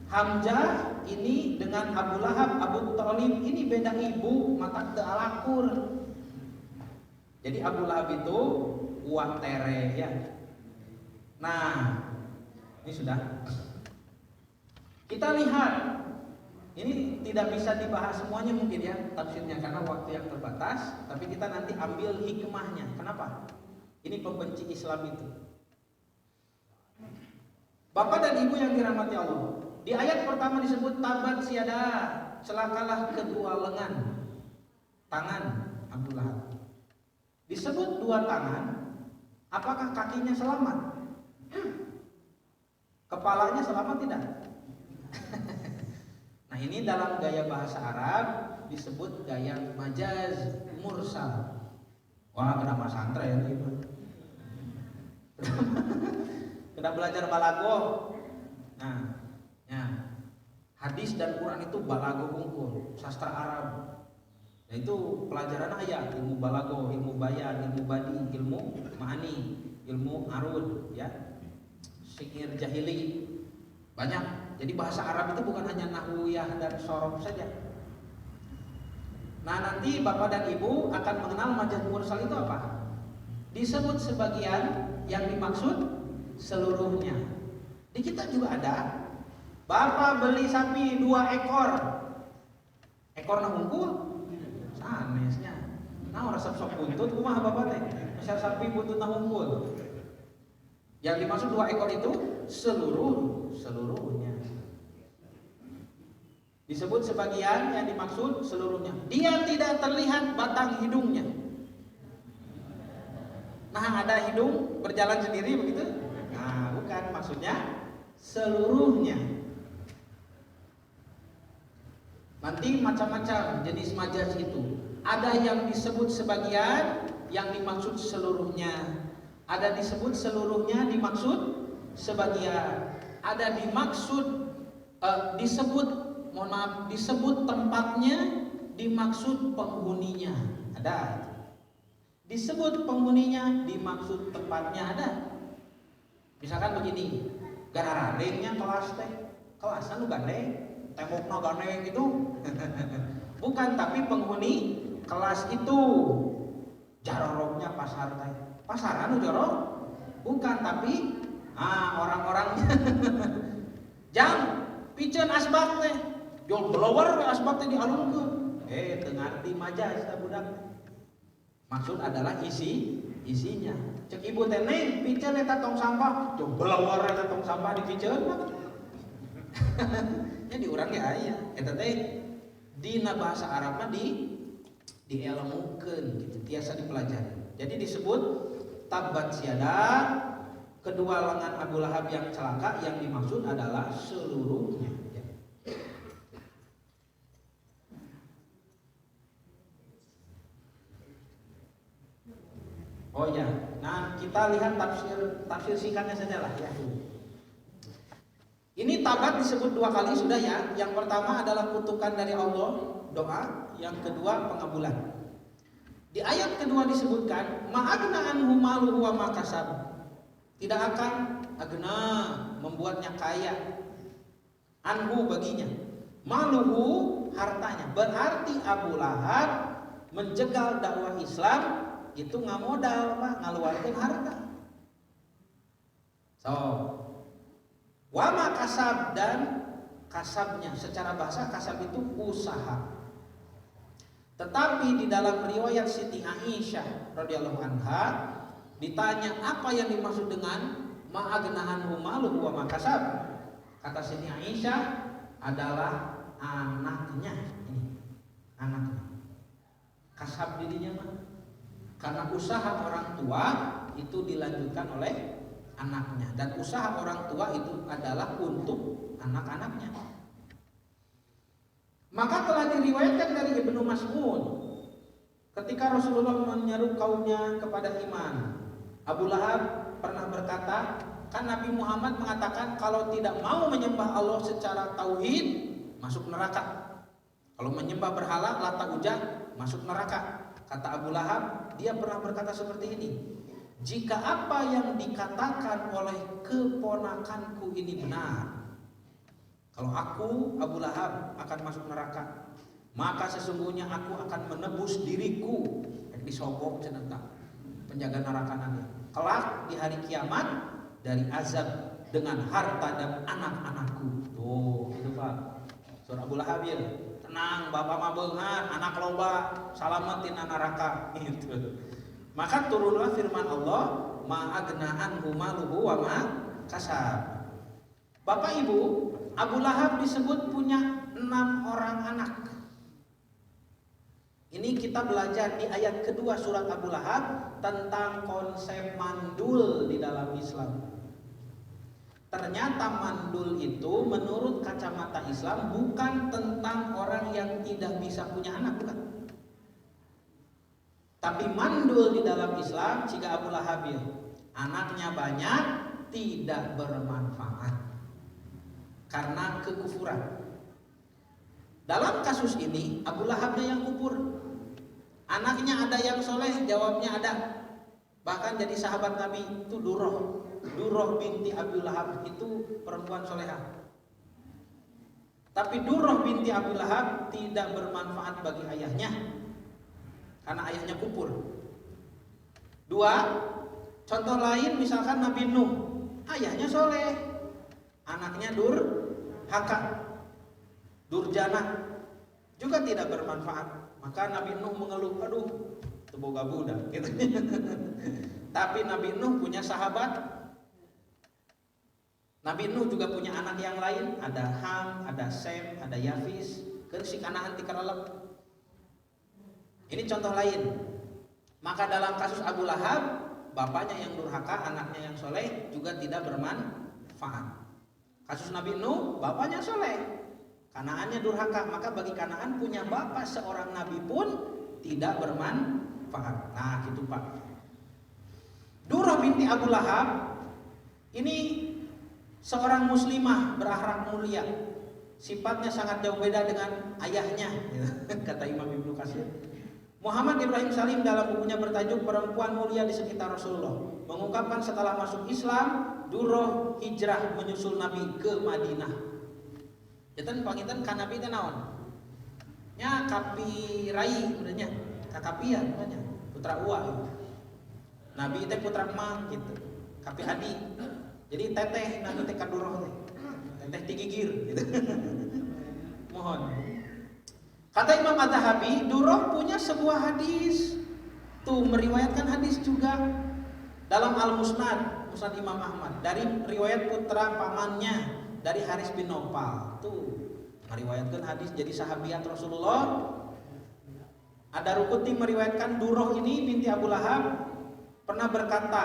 Hamzah ini dengan Abu Lahab, Abu Thalib ini beda ibu, maka teu alakur. Jadi Abu Lahab itu uang tere ya. Nah, ini sudah. Kita lihat, ini tidak bisa dibahas semuanya mungkin ya tafsirnya karena waktu yang terbatas. Tapi kita nanti ambil hikmahnya. Kenapa? Ini pembenci Islam itu. Bapak dan Ibu yang dirahmati Allah, di ayat pertama disebut tabat siada, celakalah kedua lengan, tangan Abu Lahab. Disebut dua tangan, apakah kakinya selamat? Kepalanya selamat tidak? Nah, ini dalam gaya bahasa Arab disebut gaya majaz mursal. Wah, kena pesantren ini. Kena belajar balagoh. Nah, ya. Hadis dan Quran itu balagoh unggul, sastra Arab. Nah, itu pelajaran ayat, ilmu balagoh, ilmu bayan, ilmu badi, ilmu ma'ani, ilmu arud, ya. Syair jahili. Banyak. Jadi bahasa Arab itu bukan hanya nahwiyah dan sorof saja. Nah, nanti Bapak dan Ibu akan mengenal majaz mursal itu apa? Disebut sebagian, yang dimaksud seluruhnya. Di kita juga ada. Bapak beli sapi 2 ekor. Ekorna unggul? Sanesnya. Nah, resep sok buntut kumaha Bapak teh? Besar sapi buntutna unggul. Yang dimaksud 2 ekor itu seluruhnya. Disebut sebagian, yang dimaksud seluruhnya. Dia tidak terlihat batang hidungnya. Nah, ada hidung berjalan sendiri begitu? Nah, bukan, maksudnya seluruhnya. Nanti macam-macam jenis majaz itu. Ada yang disebut sebagian, yang dimaksud seluruhnya. Ada disebut seluruhnya, dimaksud sebagian. Ada disebut tempatnya, dimaksud penghuninya. Ada. Disebut penghuninya, dimaksud tempatnya. Ada. Misalkan begini, gara rarengnya kelas teh, kelasnya lu gandeng, temboknya gandeng gitu. Bukan, tapi penghuni kelas itu. Jaroroknya pasar teh, pasaran lu jorok? Bukan, tapi orang-orangnya. Jam, piceun asbak teh, Jol blower we asbab teh dialungkeun. Teu ngarti majaz ta budak. Maksud adalah isinya. Cek ibu teh neng piceun eta tong sampah, jol blower eta tong sampah dipiceun mah. Nya di urang ge aya. Eta teh dina bahasa Arab mah dielmukeun gitu, tiasa dipelajari. Jadi disebut tabbat siada, kedua lengan Abu Lahab yang celaka, yang dimaksud adalah seluruhnya. Oh ya, nah kita lihat tafsir singkatnya saja lah ya. Ini tabat disebut dua kali sudah ya. Yang pertama adalah kutukan dari Allah, doa. Yang kedua pengabulan. Di ayat kedua disebutkan ma'agna anhu maluhu wa ma kasab. Tidak akan agna membuatnya kaya. Anhu baginya. Maluhu hartanya. Berarti Abu Lahab menjegal dakwah Islam itu nggak modal Pak, ngaluarkeun harta. So, wama kasab, dan kasabnya secara bahasa kasab itu usaha. Tetapi di dalam riwayat Siti Aisyah radhiyallahu anha ditanya apa yang dimaksud dengan ma'agnahan maluhu wa ma kasab. Kata Siti Aisyah adalah anaknya ini. Anaknya. Kasab dirinya mah. Karena usaha orang tua itu dilanjutkan oleh anaknya, dan usaha orang tua itu adalah untuk anak-anaknya. Maka telah diriwayatkan dari Ibnu Mas'ud ketika Rasulullah menyeru kaumnya kepada iman, Abu Lahab pernah berkata, kan Nabi Muhammad mengatakan kalau tidak mau menyembah Allah secara tauhid masuk neraka. Kalau menyembah berhala, Lata, Uzza masuk neraka. Kata Abu Lahab, dia pernah berkata seperti ini, jika apa yang dikatakan oleh keponakanku ini benar, kalau aku Abu Lahab akan masuk neraka, maka sesungguhnya aku akan menebus diriku disogok ceneta penjaga neraka nanti kelak di hari kiamat dari azab dengan harta dan anak-anakku. Tuh itu Pak, surah Abu Lahab ya. Tenang, bapak mah beungan, anak loba, salamatin neraka gitu. Maka turunlah firman Allah, ma'agna anhu maluhu wa ma kasab. Bapak Ibu, Abu Lahab disebut punya 6 orang anak. Ini kita belajar di ayat kedua surat Abu Lahab tentang konsep mandul di dalam Islam. Ternyata mandul itu menurut kacamata Islam bukan tentang orang yang tidak bisa punya anak, bukan. Tapi mandul di dalam Islam jika Abu Lahab anaknya banyak tidak bermanfaat karena kekufuran. Dalam kasus ini Abu Lahabnya yang kufur. Anaknya ada yang soleh, jawabnya ada. Bahkan jadi sahabat Nabi itu Durrah binti Abu Lahab itu perempuan soleha. Tapi Durrah binti Abu Lahab tidak bermanfaat bagi ayahnya karena ayahnya kufur. 2, contoh lain misalkan Nabi Nuh, ayahnya soleh, anaknya durhaka, durjana, juga tidak bermanfaat. Maka Nabi Nuh mengeluh, aduh, boga budak gitu. Tapi Nabi Nuh punya sahabat. Nabi Nuh juga punya anak yang lain, ada Ham, ada Sem, ada Yafis, si Kanaan ti karalep. Ini contoh lain. Maka dalam kasus Abu Lahab, bapaknya yang durhaka, anaknya yang soleh juga tidak bermanfaat. Kasus Nabi Nuh, bapaknya soleh, Kanaannya durhaka, maka bagi Kanaan punya bapak seorang nabi pun tidak bermanfaat. Nah, gitu Pak. Durrah binti Abu Lahab ini seorang muslimah berakhlak mulia. Sifatnya sangat jauh beda dengan ayahnya, kata Imam Ibnu Katsir. Muhammad Ibrahim Salim dalam bukunya bertajuk Perempuan Mulia di Sekitar Rasulullah mengungkapkan setelah masuk Islam, Durrah hijrah menyusul Nabi ke Madinah. Jatan pangitan ka Nabi teh naon? Nya Kapi Rai sebenarnya, Kakapian namanya, putra Uwa. Nabi teh putra Mang gitu. Kapi Adi. Jadi teteh Nabi teh ka Durrah teh. Teteh tigigir gitu. Mohon. Kata Imam Az-Zahabi, Durrah punya sebuah hadis. Tuh meriwayatkan hadis juga dalam Al-Musnad, Musnad Imam Ahmad, dari riwayat putra pamannya dari Haris bin Naufal. Tuh meriwayatkan hadis, jadi sahabiat Rasulullah. Ada Rukuti meriwayatkan Durrah ini binti Abu Lahab pernah berkata,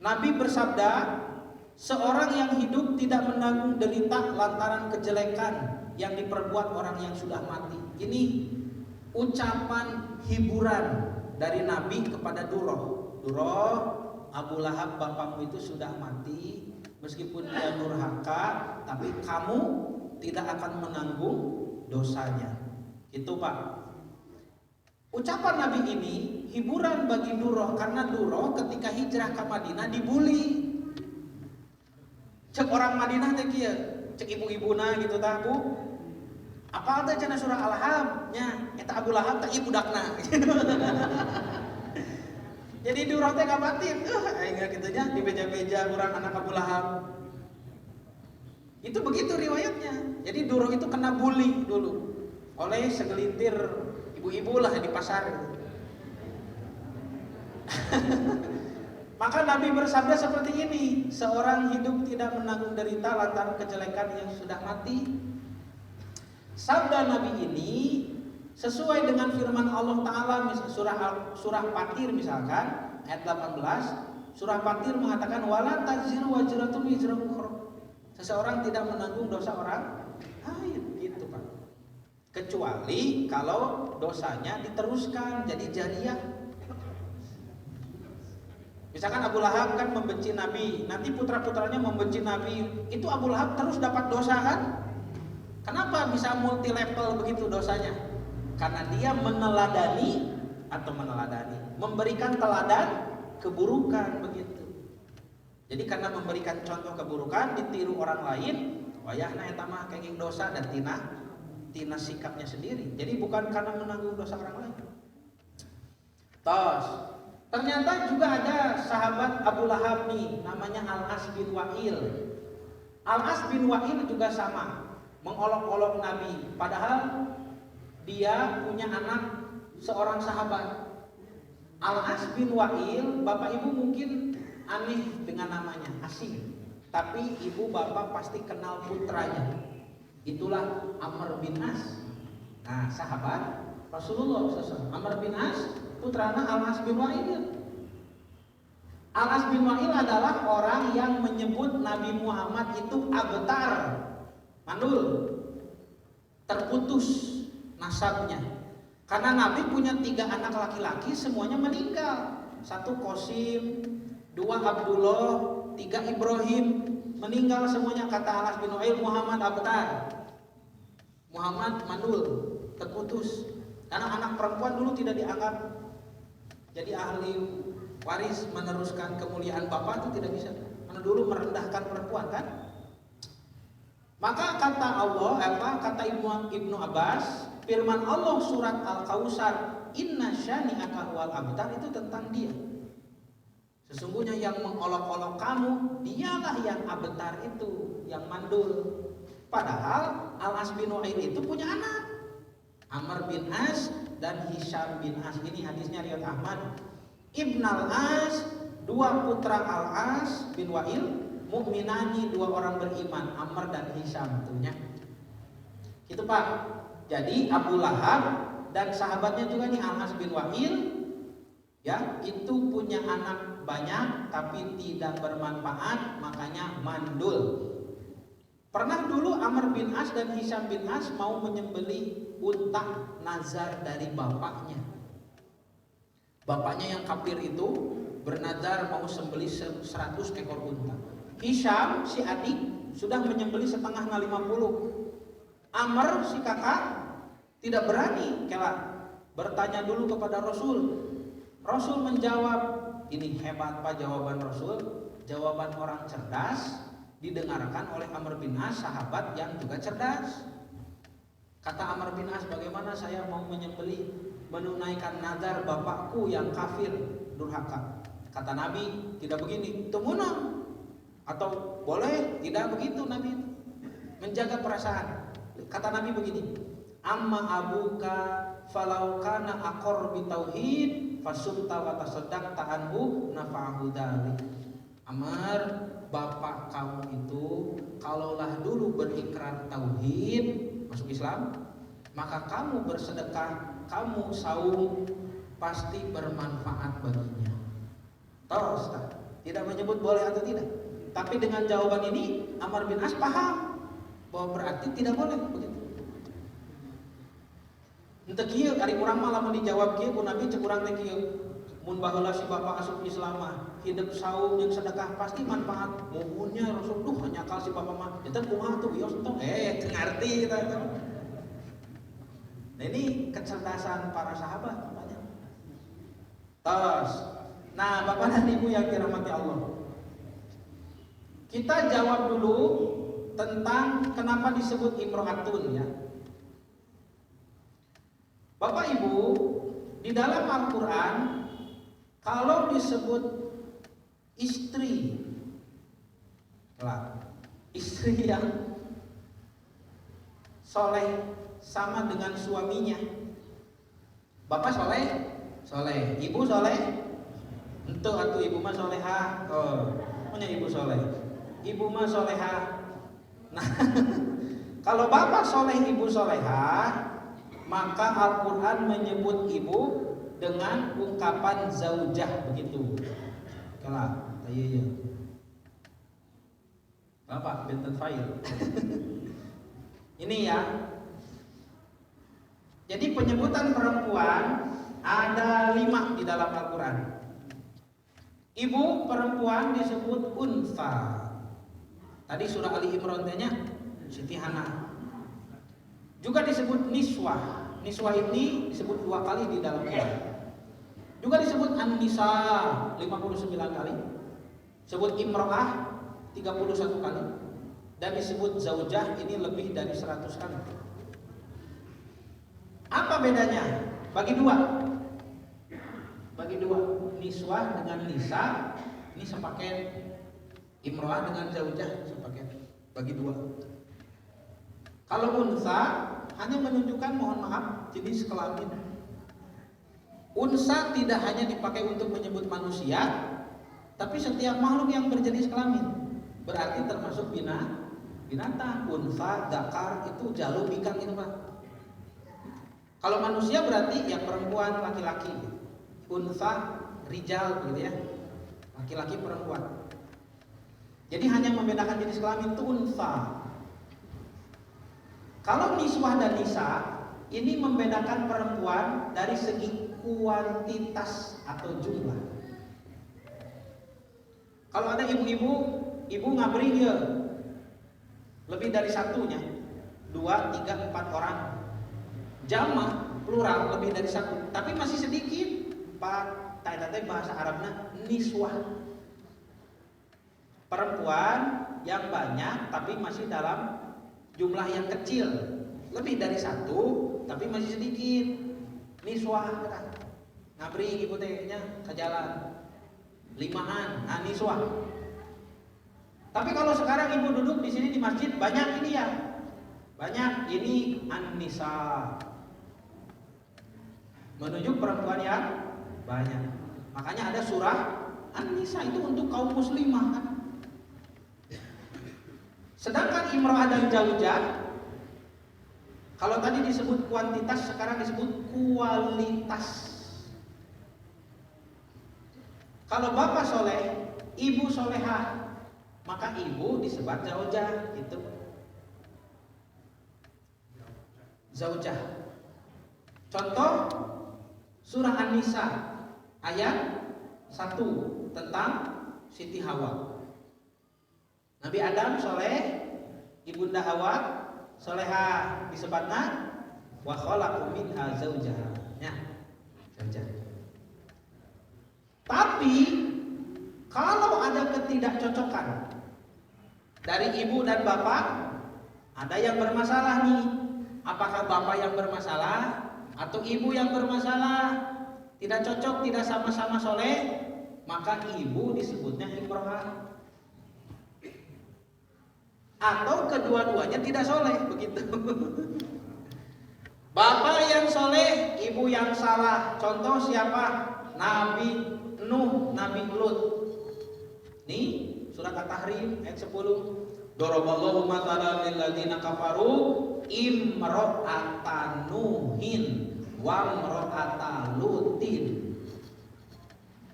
Nabi bersabda, seorang yang hidup tidak menanggung derita lantaran kejelekan yang diperbuat orang yang sudah mati. Ini ucapan hiburan dari Nabi kepada Durrah. Durrah, Abu Lahab bapakmu itu sudah mati, meskipun dia durhaka, tapi kamu tidak akan menanggung dosanya. Itu Pak. Ucapan Nabi ini hiburan bagi Durrah, karena Durrah ketika hijrah ke Madinah dibully. Cek orang Madinah teh kieu, cek ibu-ibuna gitu tah, Bu. Apa teh cenah surah Al-Lahab nya eta Abu Lahab teh budakna. Jadi Durrah teh kabatin, aing kitu nya dibeja-beja urang anak Abu Lahab. Itu begitu riwayatnya. Jadi Durrah itu kena bully dulu oleh segelintir ibu-ibu lah di pasar. Maka Nabi bersabda seperti ini, seorang hidup tidak menanggung derita lantaran kejelekan yang sudah mati. Sabda Nabi ini sesuai dengan firman Allah Ta'ala, surah Fatir misalkan ayat 18. Surah Fatir mengatakan wala taziru wajratun wizra ukhra. Seseorang tidak menanggung dosa orang lain, gitu Pak. Kecuali kalau dosanya diteruskan jadi jariyah. Misalkan Abu Lahab kan membenci Nabi, nanti putra-putranya membenci Nabi, itu Abu Lahab terus dapat dosa kan? Kenapa bisa multi level begitu dosanya? Karena dia memberikan teladan keburukan begitu. Jadi karena memberikan contoh keburukan ditiru orang lain, wayahna eta mah kenging dosa dan tina sikapnya sendiri. Jadi bukan karena menanggung dosa orang lain. Ternyata juga ada sahabat Abu Lahab nih, namanya Al-As bin Wa'il. Al-As bin Wa'il juga sama, mengolok-olok Nabi, padahal dia punya anak seorang sahabat. Al-As bin Wa'il, bapak ibu mungkin aneh dengan namanya, asing. Tapi ibu bapak pasti kenal putranya. Itulah Amr bin As. Nah, sahabat Rasulullah SAW. Amr bin As, putrana Al-As bin Wa'il. Al-As bin Wa'il adalah orang yang menyebut Nabi Muhammad itu abtar, mandul, terputus nasabnya. Karena Nabi punya 3 anak laki-laki, semuanya meninggal. 1 Qasim, 2 Abdullah, 3 Ibrahim, meninggal semuanya. Kata Al-As bin Wa'il, Muhammad abtar, Muhammad mandul, terputus. Karena anak perempuan dulu tidak dianggap jadi ahli waris meneruskan kemuliaan bapak, itu tidak bisa. Karena dulu merendahkan perempuan kan. Maka kata Allah, kata Ibnu Abbas, firman Allah surat Al-Kautsar, inna syani'aka huwal abtar, itu tentang dia. Sesungguhnya yang mengolok-olok kamu, dialah yang abtar itu, yang mandul. Padahal Al-As bin Wa'il itu punya anak, Amr bin As dan Hisham bin As. Ini hadisnya riwayat Ahmad. Ibn Al-As, 2 putra Al-As bin Wa'il, mukminani, 2 orang beriman, Amr dan Hisham tentunya. Itu Pak. Jadi Abu Lahab dan sahabatnya juga nih Al-As bin Wa'il, ya, itu punya anak banyak tapi tidak bermanfaat, makanya mandul. Pernah dulu Amr bin As dan Hisham bin As mau menyembelih unta nazar dari bapaknya. Bapaknya yang kafir itu bernazar mau sembelih 100 ekor unta. Hisham si adik sudah menyembelih setengah 50. Amr si kakak tidak berani, bertanya dulu kepada Rasul. Rasul menjawab, ini hebat Pak jawaban Rasul, jawaban orang cerdas, didengarkan oleh Amr bin As, sahabat yang juga cerdas. Kata Amr bin As, bagaimana saya mau menyembelih, menunaikan nazar bapakku yang kafir, durhaka. Kata Nabi, tidak begini, tumunang. Atau boleh, tidak begitu Nabi. menjaga perasaan. Kata Nabi begini, amma abuka falau kana aqor bi tauhid fasumta wa tasaddaqta anhu nafa'ahu dzalik. Amar, bapak kamu itu kalaulah dulu berikrar tauhid, masuk Islam, maka kamu bersedekah, kamu saum, pasti bermanfaat baginya. Terus, tidak menyebut boleh atau tidak. Tapi dengan jawaban ini Amr bin As paham bahwa berarti tidak boleh begitu. Ente kieu ari urang mah lamun dijawab kieu ku Nabi cek urang teh kieu. Mun baheula si bapak asup Islam mah hidup saum jeung sedekah pasti manfaat. Mumunnya Rasul duh nyakal si bapak mah. Eta kumaha tuh wios tong? Teu ngarti kita itu. Nah ini kecerdasan para sahabat namanya. Terus, nah bapak dan ibu yang dirahmati Allah, kita jawab dulu tentang kenapa disebut imro'atun ya. Bapak Ibu, di dalam Al-Quran kalau disebut istri, istri yang soleh sama dengan suaminya. Bapak soleh, soleh. Ibu soleh, entuh atuh ibu mah solehah. Punya ibu soleh. Ibu mah solehah. Nah, kalau bapak soleh, ibu solehah, maka Al-Quran menyebut ibu dengan ungkapan zaujah begitu. Kelak, iya. Bapak benten file. Ini ya. Jadi penyebutan perempuan ada 5 di dalam Al-Quran. Ibu perempuan disebut unsa. Tadi surah Ali Imran nya Siti Hana. Juga disebut niswah. Niswah ini disebut 2 kali di dalam Quran. Juga disebut an-nisa 59 kali. Disebut imro'ah 31 kali. Dan disebut zaujah ini lebih dari 100 kali. Apa bedanya? Bagi 2. Niswah dengan nisa ini sepaket. Imro'ah dengan zaujah sepaket. Bagi 2. Kalau unsa hanya menunjukkan, mohon maaf, jenis kelamin. Unsa tidak hanya dipakai untuk menyebut manusia, tapi setiap makhluk yang berjenis kelamin. Berarti termasuk binatang. Unsa, zakar itu jalur ikan itu Pak. Kalau manusia berarti yang perempuan, laki-laki. Unsa, rijal begitu ya. Laki-laki, perempuan. Jadi hanya membedakan jenis kelamin itu unsa. Kalau niswah dan nisa ini membedakan perempuan dari segi kuantitas atau jumlah. Kalau ada ibu ngabri dia lebih dari satunya, 2, 3, 4 orang. Jama plural lebih dari 1, tapi masih sedikit. 4, tadi bahasa Arabnya niswah. Perempuan yang banyak tapi masih dalam jumlah yang kecil, lebih dari 1 tapi masih sedikit. Niswah ngabri ibu tehnya ke jalan 5-an, nah niswah. Tapi kalau sekarang ibu duduk di sini di masjid banyak ini ya, banyak ini an-nisa, menunjuk perempuan yang banyak. Makanya ada surah an-nisa itu untuk kaum muslimah kan. Sedangkan imro'ah dan zaujah, kalau tadi disebut kuantitas, sekarang disebut kualitas. Kalau bapak soleh, ibu solehah, maka ibu disebut zaujah gitu. Zaujah. Contoh surah An-Nisa ayat 1 tentang Siti Hawa. Nabi Adam soleh, ibunda Hawa solehah, disebutna wa khalaqu minha zaujaha. Ya, zaujah. Tapi kalau ada ketidakcocokan dari ibu dan bapak, ada yang bermasalah nih. Apakah bapak yang bermasalah atau ibu yang bermasalah? Tidak cocok, tidak sama-sama soleh, maka ibu disebutnya imro'ah. atau kedua-duanya tidak soleh, begitu. Bapak yang soleh, ibu yang salah. Contoh siapa? Nabi Nuh, Nabi Lut. Nih surat At-Tahrim ayat 10. Daraballahu mathalan lil ladzina kafaru imra'atan Nuhin wa imra'atan Lutin.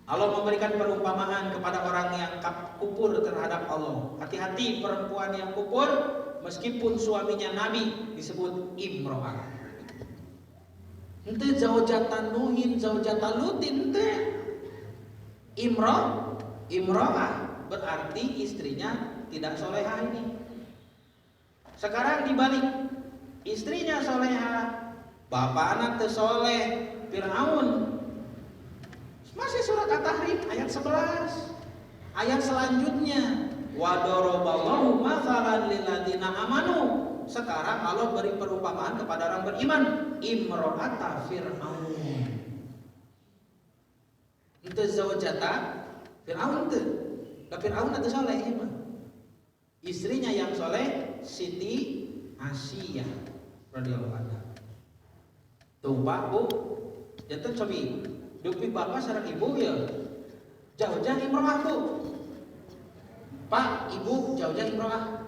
Allah memberikan perumpamaan kepada orang yang kufur terhadap Allah. Hati-hati perempuan yang kufur meskipun suaminya Nabi disebut imro'ah. Ente zaujatan Nuhin, zaujatan Lutin ente. Imro'ah berarti istrinya tidak solehah ini. Sekarang dibalik, istrinya solehah, bapak anak teu soleh, Fir'aun. Masih surat At-Tahrim ayat 11. Ayat selanjutnya, wa daraballahu mathalan lil ladzina amanu. Sekarang Allah beri perumpamaan kepada orang beriman, imra'ata Fir'aun. Itu zaujata Fir'aun teu. Da Fir'aun teu saleh ieu mah. Istrinya yang soleh Siti Asyiyah radhiyallahu anha. Tuh Pak Bu, janten cobi dupi bapak sareng ibu ya jauh-jauh imro'ah Bu. Pak, ibu jauh-jauh imro'ah.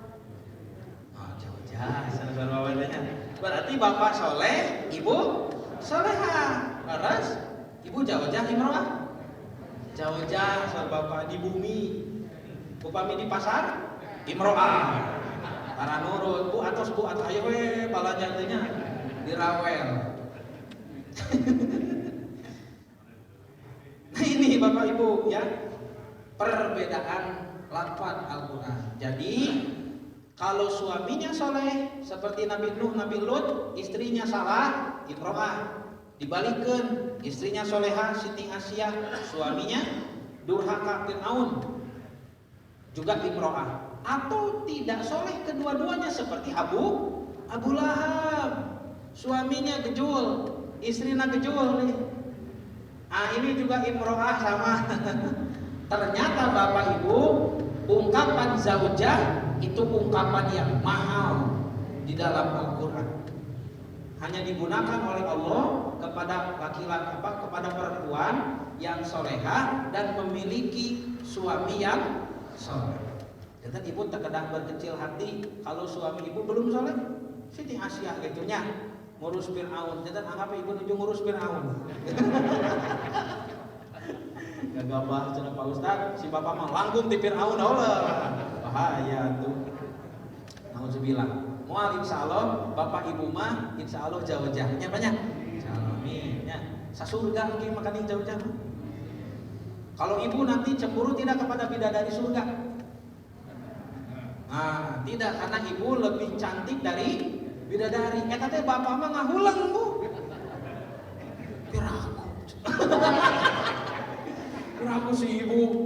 Oh, jauh-jauh sareng bawadanya. Berarti bapak soleh, ibu solehah. Terus ibu jauh-jauh imro'ah. Jauh-jauh sareng bapak di bumi. Upami di pasar imro'ah. Para nurut, Bu atos Bu atos ayo we balanja teh nya dirawel. Nah ini Bapak Ibu ya, perbedaan lafaz Al-Quran. Jadi kalau suaminya soleh seperti Nabi Nuh, Nabi Lut, istrinya salah, imro'ah. Dibalikkan, istrinya solehah, Siti Asyiyah, suaminya durhaka Fir'aun, juga imro'ah. Atau tidak soleh kedua-duanya seperti Abu Lahab, suaminya gejul, istrinya gejul nih. Ah ini juga imro'ah sama. Ternyata Bapak Ibu, ungkapan zaujah itu ungkapan yang mahal di dalam Al-Quran. Hanya digunakan oleh Allah kepada laki-laki kepada perempuan yang solehah dan memiliki suami yang soleh. Dan ibu terkadang berkecil hati kalau suami ibu belum soleh. Siti Asyiyah gitunya ngurus Fir'aun, jangan anggap ibu nuju ngurus Fir'aun. Gagabah cenah Pak Ustad, si bapak mah langkung ti Fir'aun Allah. Bahaya tuh. Nauzubillah. Moal insyaallah bapak ibu mah insyaallah jauh-jauhnya banyak. Insyaallah amin ya. Sasurga mungkin makan jauh-jauh. Kalau ibu nanti cemburu tidak kepada bidadari surga. Nah, tidak, karena ibu lebih cantik dari bidadari. Eta teh bapak mah ngahulang Bu. Piraku. Piraku si ibu.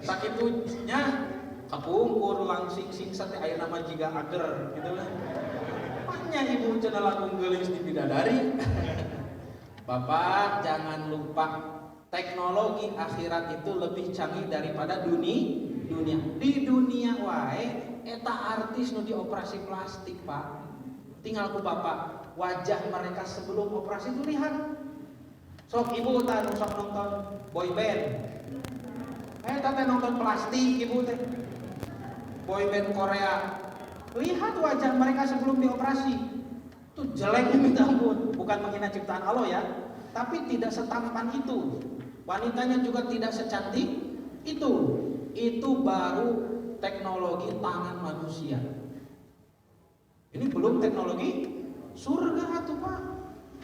Sakitunya kapungkur langsing singset aya nama jiga ager gitu lah. Makanya ibu cenah langkung geulis di bidadari. Bapak jangan lupa teknologi akhirat itu lebih canggih daripada dunia. Di dunia wae eta artis nu dioperasi plastik Pak. Tinggal ku bapak wajah mereka sebelum operasi itu lihat. Sok ibu tah sok nonton boy band. Teh nonton plastik ibu teh. Boy band Korea. Lihat wajah mereka sebelum dioperasi. Itu jelek minta ampun. Bukan menghina ciptaan Allah ya, tapi tidak setampan itu. Wanitanya juga tidak secantik itu. Itu baru teknologi tangan manusia. Ini belum teknologi surga tuh Pak.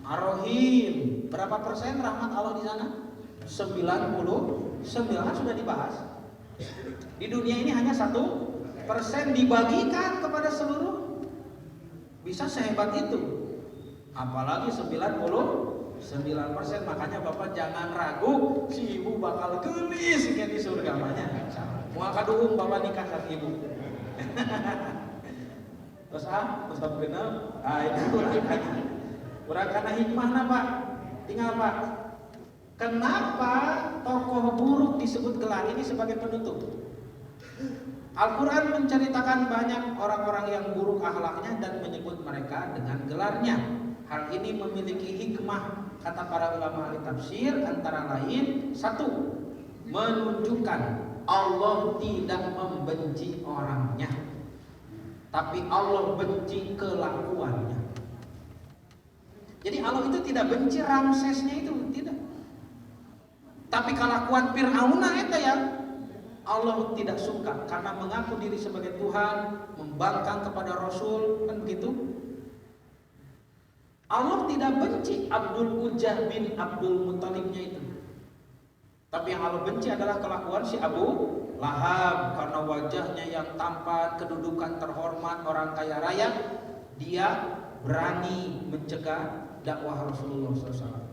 Ar-Rahim. Berapa persen rahmat Allah di sana? 99 sudah dibahas. Di dunia ini hanya 1% dibagikan kepada seluruh. Bisa sehebat itu. Apalagi 99%, makanya Bapak jangan ragu si ibu bakal gelis kayak di surga mahnya. Moal kaduung Bapak nikah sama ibu. Terus Ustaz bener. Itu kurang karena hikmahna Pak. Tinggal Pak. Kenapa tokoh buruk disebut gelar ini sebagai penutup? Al-Quran menceritakan banyak orang-orang yang buruk akhlaknya dan menyebut mereka dengan gelarnya. Hal ini memiliki hikmah, kata para ulama ahli tafsir, antara lain, satu, menunjukkan Allah tidak membenci orangnya, tapi Allah benci kelakuannya. Jadi Allah itu tidak benci Ramsesnya itu, tidak. Tapi kelakuan Fir'aun itu ya Allah tidak suka, karena mengaku diri sebagai Tuhan, membangkang kepada Rasul, kan begitu. Allah tidak benci Abdul Ujah bin Abdul Muttalibnya itu. Tapi yang Allah benci adalah kelakuan si Abu Lahab, karena wajahnya yang tampan, kedudukan terhormat, orang kaya raya, dia berani mencegah dakwah Rasulullah SAW.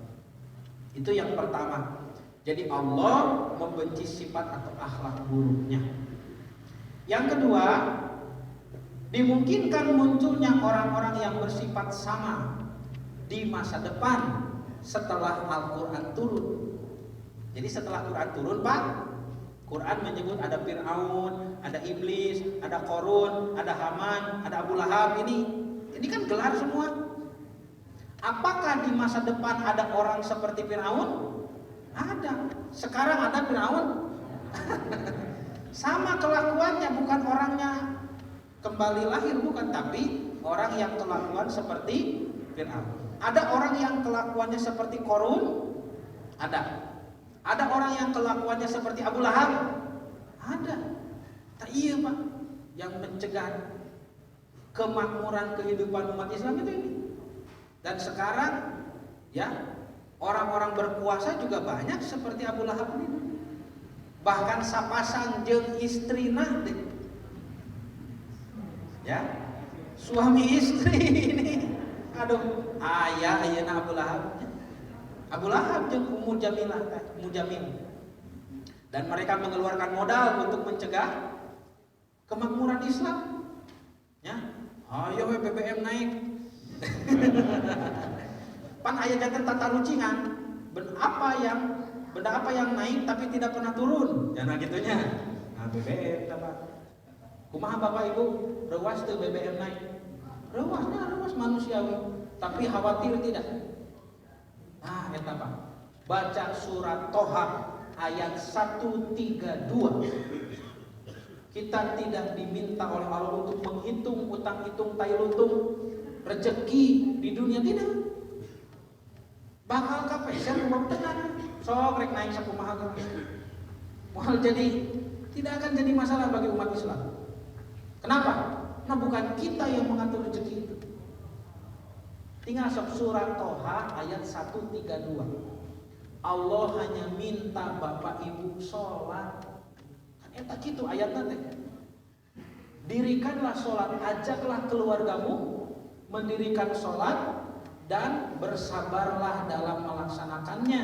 Itu yang pertama. Jadi Allah membenci sifat atau akhlak buruknya. Yang kedua, dimungkinkan munculnya orang-orang yang bersifat sama di masa depan setelah Al-Quran turun. Jadi setelah Quran turun, Pak, Quran menyebut ada Fir'aun, ada Iblis, ada Qarun, ada Haman, ada Abu Lahab. Ini kan gelar semua. Apakah di masa depan ada orang seperti Fir'aun? Ada. Sekarang ada Fir'aun. Sama kelakuannya, bukan orangnya kembali lahir, bukan, tapi orang yang kelakuan seperti Fir'aun. Ada orang yang kelakuannya seperti Qarun? Ada. Ada orang yang kelakuannya seperti Abu Lahab? Ada. Tak iya, Pak, yang mencegah kemakmuran kehidupan umat Islam itu ini. Dan sekarang ya, orang-orang berkuasa juga banyak seperti Abu Lahab ini. Bahkan sapasang jeung istrina deh. Ya, suami istri ini. Aduh, ayeuna Abu Lahab. Abu Lahab jeung Ummu Jamilah, Ummu Jamil. Dan mereka mengeluarkan modal untuk mencegah kemakmuran Islam. Ya, ayo BBM naik. Pan aya jantan tata lucingan, benda apa yang naik tapi tidak pernah turun, jangan gitunya. Nah, BBM apa? Kumaha Bapak Ibu, reuas teu BBM naik? Reuas manusiawi, tapi khawatir tidak. Nah, eta Pak. Baca surat Toha ayat 132. Kita tidak diminta oleh Allah untuk menghitung utang-hitung tai lutung rezeki di dunia, tidak. Bakal kapesan umum tenan, sok rek naik sakumaha ge. Moal jadi tidak akan jadi masalah bagi umat Islam. Kenapa? Nah, bukan kita yang mengatur rezeki itu. Tinggal surat Toha ayat 132. Allah hanya minta Bapak Ibu sholat. Kan eta kitu ayatna teh. Dirikanlah sholat, ajaklah keluargamu mendirikan sholat, dan bersabarlah dalam melaksanakannya.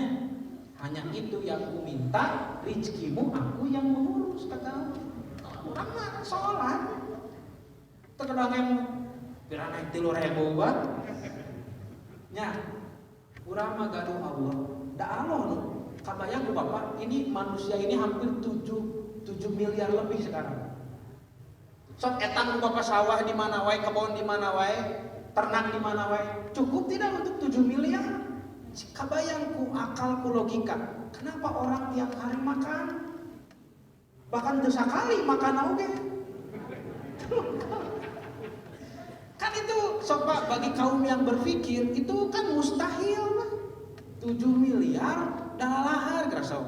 Hanya itu yang ku minta, rizkimu aku yang mengurus, kata orang mah sholat. Terkadang yang kira naik 3.000 buat nya, urang mah gaduh Allah. Da Allah nu, kabayang ku Bapak, ini manusia ini hampir 7 miliar lebih sekarang. Sok etang ku Bapak sawah di mana wae, kebon di mana wae, ternak di mana wae, cukup tidak untuk 7 miliar? Kabayangku, akalku, logika, kenapa orang tiap hari makan? Bahkan dosa kali makan oge. Kan itu sobat bagi kaum yang berpikir itu kan mustahil lah. 7 miliar dalahar grasau.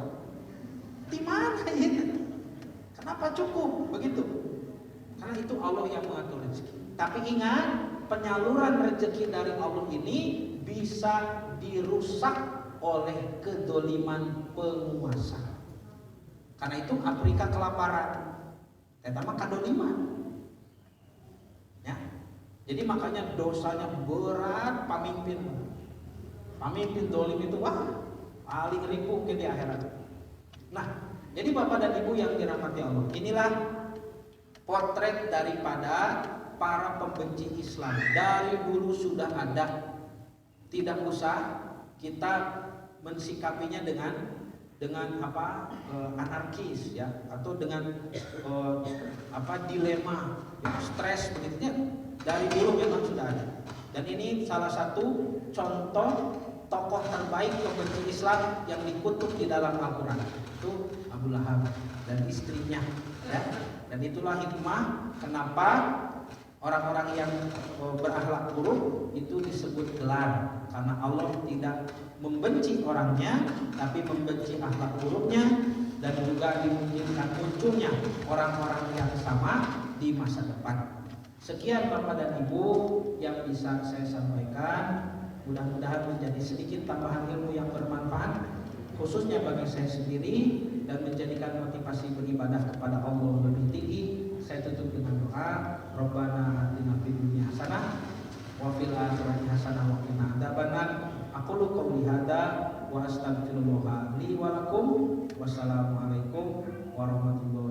Di mana ini? Kenapa cukup begitu? Karena itu Allah yang mengatur rezeki. Tapi ingat, penyaluran rezeki dari Allah ini bisa dirusak oleh kedoliman penguasa. Karena itu Afrika kelaparan, eta mah kadoliman. Ya. Jadi makanya dosanya berat pamimpin. Pamimpin dolim itu paling ripuh ke di akhirat. Nah, jadi Bapak dan Ibu yang dirahmati Allah, inilah potret daripada para pembenci Islam. Dari dulu sudah ada. Tidak usah kita mensikapinya dengan dengan anarkis ya, atau dengan dilema, ya, stres begitunya, dari dulu memang sudah ada. Dan ini salah satu contoh tokoh terbaik pembenci Islam yang dikutuk di dalam Al-Quran, itu Abu Lahab dan istrinya ya. Dan itulah hikmah kenapa orang-orang yang berakhlak buruk itu disebut gelar, karena Allah tidak membenci orangnya tapi membenci akhlak buruknya, dan juga dimungkinkan munculnya orang-orang yang sama di masa depan. Sekian Bapak dan Ibu yang bisa saya sampaikan, mudah-mudahan menjadi sedikit tambahan ilmu yang bermanfaat khususnya bagi saya sendiri dan menjadikan motivasi beribadah kepada Allah lebih tinggi. Saya tutup dengan doa, Rabbana atina fid dunya hasanah wa fil akhirati hasanah wa qina adzabannar. Aqulu qouli hadza wa astaghfirullah li wa lakum. Wassalamualaikum warahmatullahi